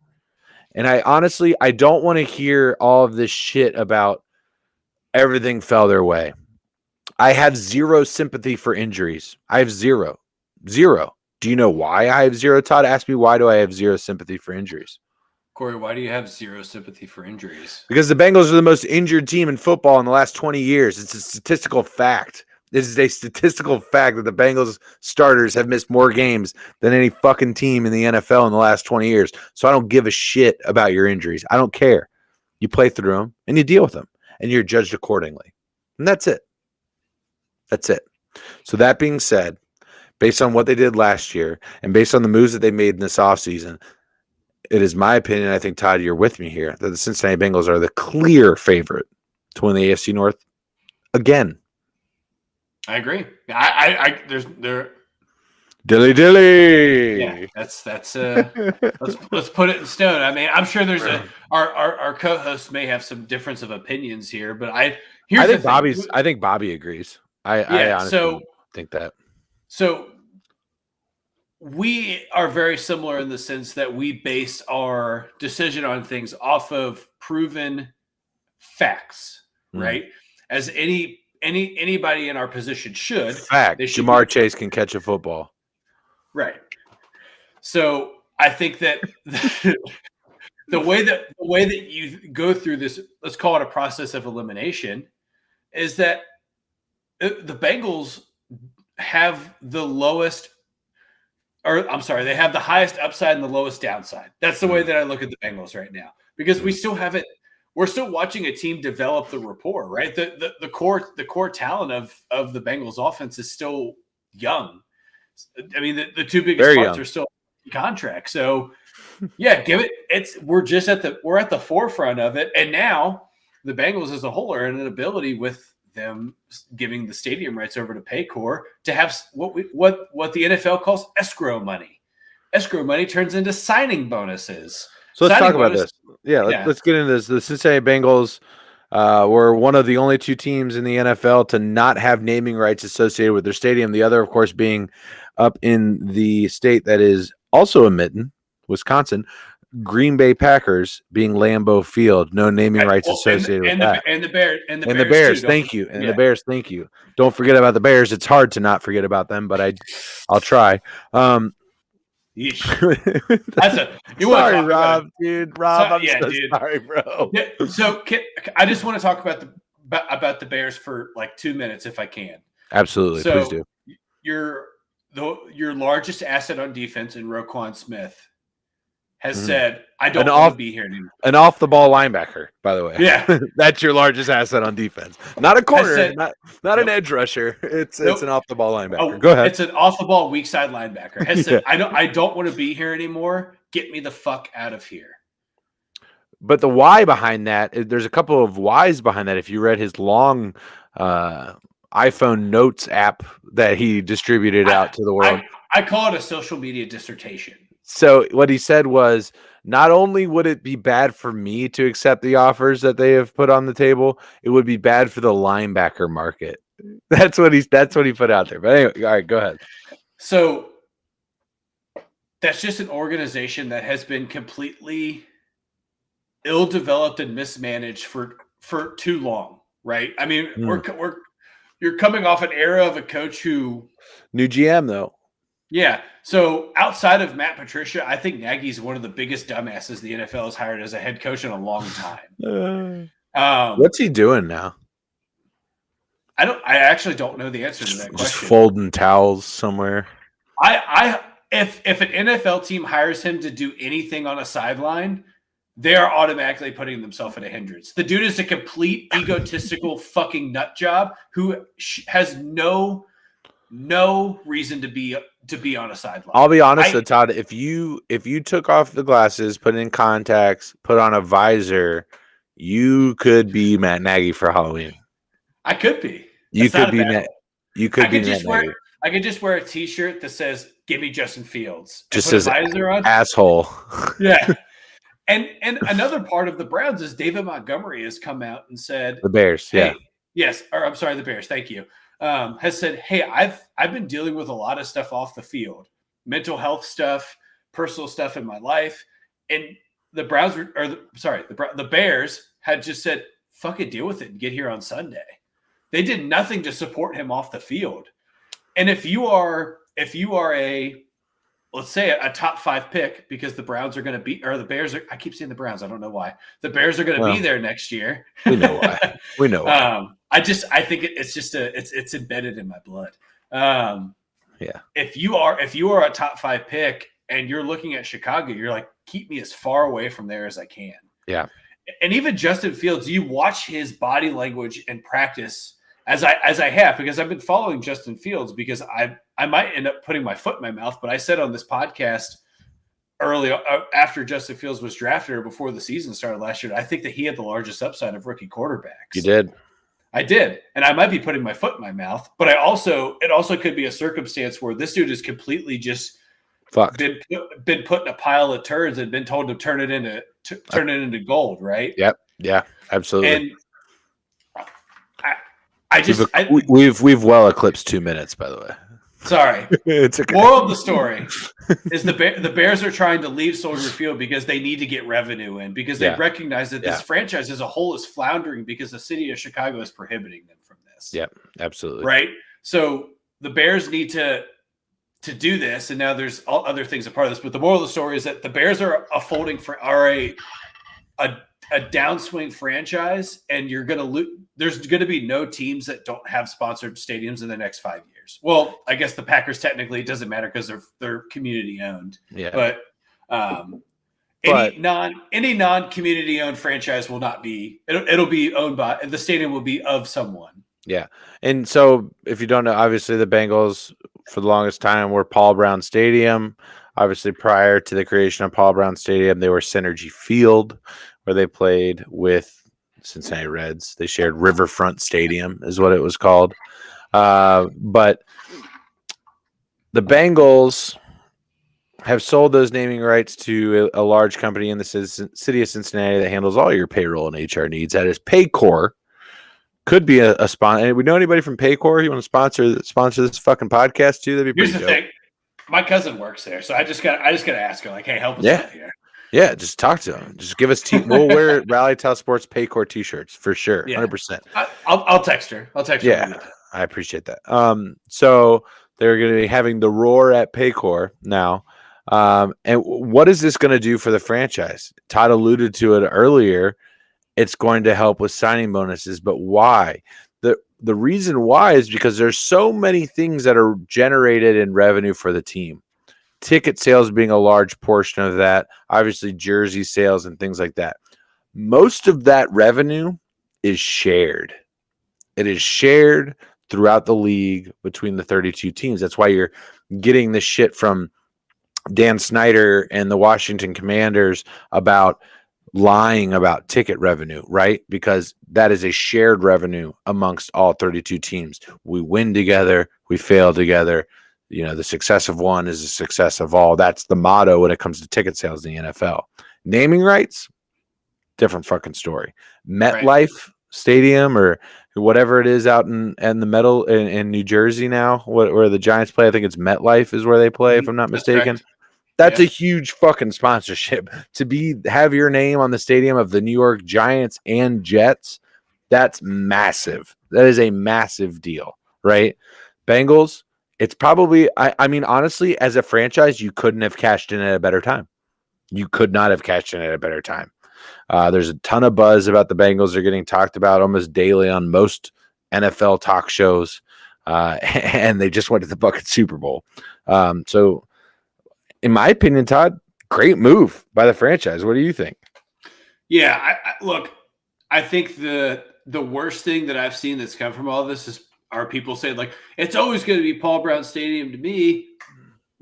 And I don't want to hear all of this shit about everything fell their way. I have zero sympathy for injuries. I have zero. Do you know why I have zero, Todd? Ask me, why do I have zero sympathy for injuries? Corey, why do you have zero sympathy for injuries? Because the Bengals are the most injured team in football in the last 20 years. It's a statistical fact. This is a statistical fact that the Bengals starters have missed more games than any fucking team in the NFL in the last 20 years. So I don't give a shit about your injuries. I don't care. You play through them and you deal with them and you're judged accordingly. And that's it. That's it. So that being said, based on what they did last year and based on the moves that they made in this offseason, it is my opinion, I think, Todd, you're with me here, that the Cincinnati Bengals are the clear favorite to win the AFC North again. I agree. There. Dilly. Yeah, that's let's put it in stone. I mean, I'm sure there's our co-host may have some difference of opinions here, but I think Bobby agrees. I honestly think that. So we are very similar in the sense that we base our decision on things off of proven facts, right? As anybody in our position should. Fact. Jamar Chase can catch a football. Right. So I think that the way that you go through this, let's call it a process of elimination, is that the Bengals have the lowest, or I'm sorry, they have the highest upside and the lowest downside. That's the way that I look at the Bengals right now, because we still haven't. We're still watching a team develop the rapport, right? The core talent of the Bengals offense is still young. I mean, the two biggest parts are still in contract. So yeah, we're at the forefront of it. And now the Bengals as a whole are in an ability with them giving the stadium rights over to Paycor to have what the NFL calls escrow money. Escrow money turns into signing bonuses. So let's talk about this. Let's get into this. The Cincinnati Bengals were one of the only two teams in the NFL to not have naming rights associated with their stadium. The other, of course, being up in the state that is also a mitten, Wisconsin, Green Bay Packers being Lambeau Field, no naming rights associated with that. And the Bears, thank you. And the Bears, thank you. Don't forget about the Bears. It's hard to not forget about them, but I'll try. Sorry, Rob, dude. Rob, sorry, bro. Yeah, so I just want to talk about the Bears for like 2 minutes, if I can. Absolutely, please do. Your largest asset on defense in Roquan Smith has said, "I don't want to be here anymore." An off-the-ball linebacker, by the way. Yeah, that's your largest asset on defense. Not a corner, not an edge rusher. It's an off-the-ball linebacker. Go ahead. It's an off-the-ball weak side linebacker. Has said, "I don't want to be here anymore. Get me the fuck out of here." But the why behind that, there's a couple of whys behind that. If you read his long iPhone notes app that he distributed out to the world, I call it a social media dissertation. So what he said was, not only would it be bad for me to accept the offers that they have put on the table, it would be bad for the linebacker market. That's what he put out there. But anyway, all right, go ahead. So that's just an organization that has been completely ill-developed and mismanaged for too long, right? I mean, you're coming off an era of a coach who new GM though. Yeah. So outside of Matt Patricia, I think Nagy's one of the biggest dumbasses the NFL has hired as a head coach in a long time. What's he doing now? I actually don't know the answer to that question. Just folding towels somewhere. If an NFL team hires him to do anything on a sideline, they are automatically putting themselves at a hindrance. The dude is a complete egotistical fucking nut job who has no reason to be on a sideline. I'll be honest with Todd. If you took off the glasses, put in contacts, put on a visor, you could be Matt Nagy for Halloween. I could be. You could be Matt. You could be Matt Nagy. I could just wear a T-shirt that says "Give me Justin Fields." Just says visor on. Asshole. Yeah. And another part of the Browns is David Montgomery has come out and said the Bears. Hey, yeah. Yes. Or I'm sorry, the Bears. Thank you. Has said, hey, I've been dealing with a lot of stuff off the field, mental health stuff, personal stuff in my life, and the Browns the Bears had just said, fuck it, deal with it and get here on Sunday. They did nothing to support him off the field. And if you are a, let's say a top 5 pick, because the Browns are going to be, or the Bears are, I keep saying the Browns, I don't know why. The Bears are going to be there next year. We know why. We know why. I think it's embedded in my blood. Yeah. If you are a top 5 pick and you're looking at Chicago, you're like, keep me as far away from there as I can. Yeah. And even Justin Fields, you watch his body language and practice as I have, because I've been following Justin Fields, because I might end up putting my foot in my mouth, but I said on this podcast early after Justin Fields was drafted or before the season started last year, I think that he had the largest upside of rookie quarterbacks. You did. I did. And I might be putting my foot in my mouth, but it also could be a circumstance where this dude is completely just fucked. Been put in a pile of turds and been told to turn it into gold, right? Yep. Yeah, absolutely. And we've well eclipsed 2 minutes, by the way. Sorry. It's okay. Moral of the story is the Bears are trying to leave Soldier Field because they need to get revenue in, because they recognize that this franchise as a whole is floundering because the city of Chicago is prohibiting them from this. Yep, absolutely. Right? So the Bears need to do this, and now there's all other things a part of this. But the moral of the story is that the Bears are a downswing franchise, and you're going to there's going to be no teams that don't have sponsored stadiums in the next 5 years. Well, I guess the Packers technically it doesn't matter because they're community owned. Yeah. But any non-community owned franchise will not be. It'll be owned by the stadium will be of someone. Yeah. And so if you don't know, obviously the Bengals for the longest time were Paul Brown Stadium. Obviously prior to the creation of Paul Brown Stadium, they were Synergy Field, where they played with Cincinnati Reds. They shared Riverfront Stadium is what it was called. But the Bengals have sold those naming rights to a large company in the city of Cincinnati that handles all your payroll and HR needs. That is Paycor. Could be a sponsor. We know anybody from Paycor? You want to sponsor this fucking podcast too? That'd be pretty dope. Thing. My cousin works there, so I just got to ask her, like, hey, help us out here. Yeah, just talk to him. Just give us we'll wear Rally Tile Sports Paycor t-shirts for sure. 100%. I'll text her. Yeah, I appreciate that. So they're going to be having the Roar at Paycor now. And what is this going to do for the franchise? Todd alluded to it earlier. It's going to help with signing bonuses, but why? The reason why is because there's so many things that are generated in revenue for the team. Ticket sales being a large portion of that, obviously jersey sales and things like that. Most of that revenue is shared. It is shared throughout the league between the 32 teams. That's why you're getting this shit from Dan Snyder and the Washington Commanders about lying about ticket revenue, right? Because that is a shared revenue amongst all 32 teams. We win together, we fail together. You know, the success of one is the success of all. That's the motto when it comes to ticket sales in the NFL. Naming rights, different fucking story. MetLife Right. Stadium or whatever it is out in the metal in New Jersey now, where the Giants play. I think it's MetLife is where they play, if I'm not mistaken. Correct. That's a huge fucking sponsorship to have your name on the stadium of the New York Giants and Jets. That's massive. That is a massive deal, right? Bengals, it's probably, I mean, honestly, as a franchise, you couldn't have cashed in at a better time. You could not have cashed in at a better time. There's a ton of buzz about the Bengals. They're getting talked about almost daily on most NFL talk shows, and they just went to the fucking Super Bowl. So, in my opinion, Todd, great move by the franchise. What do you think? Yeah, look, I think the worst thing that I've seen that's come from all this are people saying, like, it's always going to be Paul Brown Stadium to me.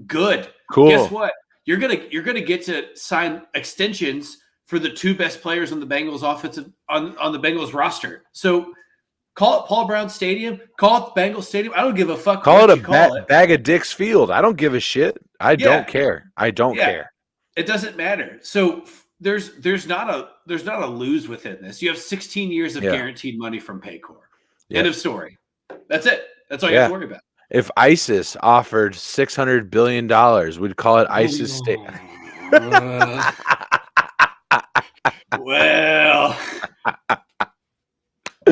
Good. Cool. Guess what? You're gonna get to sign extensions for the two best players on the Bengals offensive on the Bengals roster. So call it Paul Brown Stadium. Call it the Bengals Stadium. I don't give a fuck. Call it a bag of dicks field. I don't give a shit. I don't care. I don't care. It doesn't matter. So there's not a lose within this. You have 16 years of guaranteed money from Paycor. End of story. That's it. That's all you have to worry about. If ISIS offered $600 billion, we'd call it ISIS State. Well,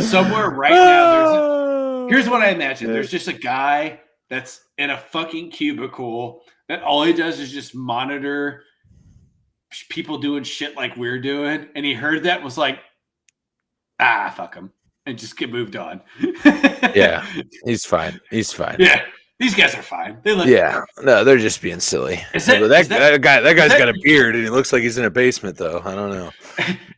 somewhere right now, here's what I imagine. There's just a guy that's in a fucking cubicle that all he does is just monitor people doing shit like we're doing. And he heard that and was like, fuck him. And just get moved on. Yeah, he's fine. He's fine. Yeah, these guys are fine. They look no, they're just being silly. That guy's got a beard and he looks like he's in a basement, though. I don't know.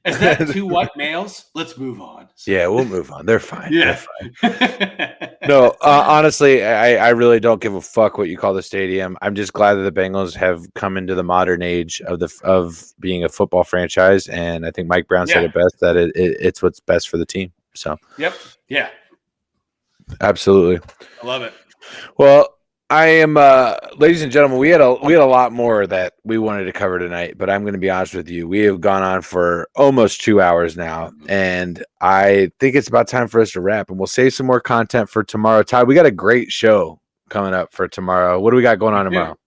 Is that two white males? Let's move on. Yeah, we'll move on. They're fine. Yeah. They're fine. No, honestly, I really don't give a fuck what you call the stadium. I'm just glad that the Bengals have come into the modern age of being a football franchise, and I think Mike Brown said it best that it's what's best for the team. So. Yep. Yeah. Absolutely. I love it. Well, I am, ladies and gentlemen, we had a lot more that we wanted to cover tonight, but I'm going to be honest with you. We have gone on for almost 2 hours now, and I think it's about time for us to wrap, and we'll save some more content for tomorrow. Todd, we got a great show coming up for tomorrow. What do we got going on tomorrow?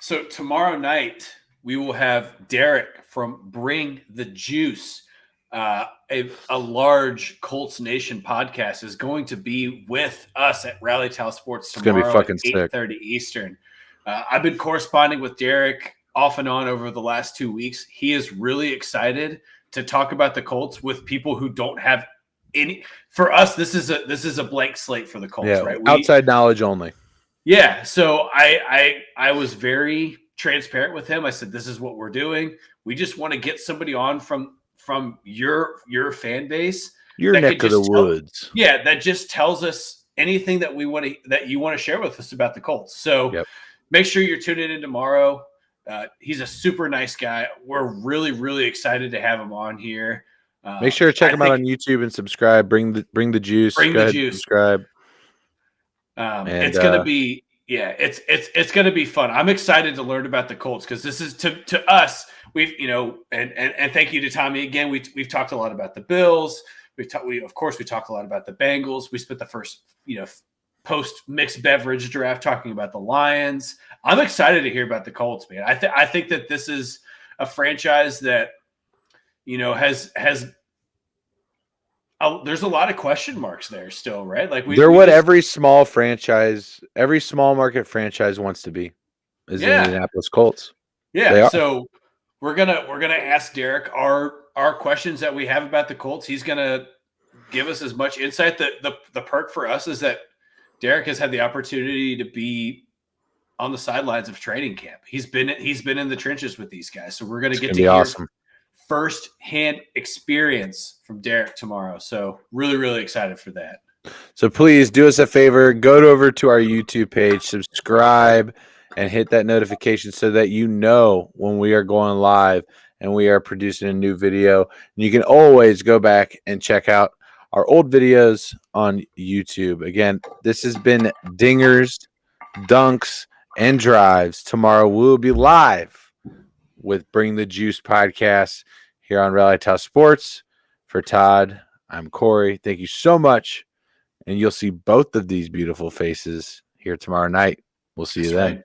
So tomorrow night, we will have Derek from Bring the Juice. A large Colts Nation podcast is going to be with us at Rally Towel Sports tomorrow. It's going to be fucking at 8:30 Eastern. I've been corresponding with Derek off and on over the last 2 weeks. He is really excited to talk about the Colts with people who don't have any. For us, this is a blank slate for the Colts, right? Outside knowledge only. Yeah. So I was very transparent with him. I said, this is what we're doing. We just want to get somebody on from your fan base, your neck of the woods. That just tells us anything that you want to share with us about the Colts. So make sure you're tuning in tomorrow. He's a super nice guy. We're really, really excited to have him on here. Make sure to check him out on YouTube and subscribe. Bring the juice. Bring the juice. Subscribe. It's gonna be it's gonna be fun. I'm excited to learn about the Colts because this is to us. We've and thank you to Tommy again. We've talked a lot about the Bills. We talked a lot about the Bengals. We spent the first post mixed beverage draft talking about the Lions. I'm excited to hear about the Colts, man. I think that this is a franchise that has there's a lot of question marks there still, right? Like every small market franchise wants to be is the Indianapolis Colts. Yeah, so we're gonna ask Derek our questions that we have about the Colts. He's gonna give us as much insight. The perk for us is that Derek has had the opportunity to be on the sidelines of training camp. He's been in the trenches with these guys, so we're gonna get to hear first-hand experience from Derek tomorrow. So really, really excited for that. So please do us a favor, go over to our YouTube page, subscribe, and hit that notification so that you know when we are going live and we are producing a new video. And you can always go back and check out our old videos on YouTube. Again, this has been Dingers, Dunks, and Drives. Tomorrow we'll be live with Bring the Juice podcast here on Rally Toss Sports. For Todd, I'm Corey. Thank you so much. And you'll see both of these beautiful faces here tomorrow night. We'll see you then.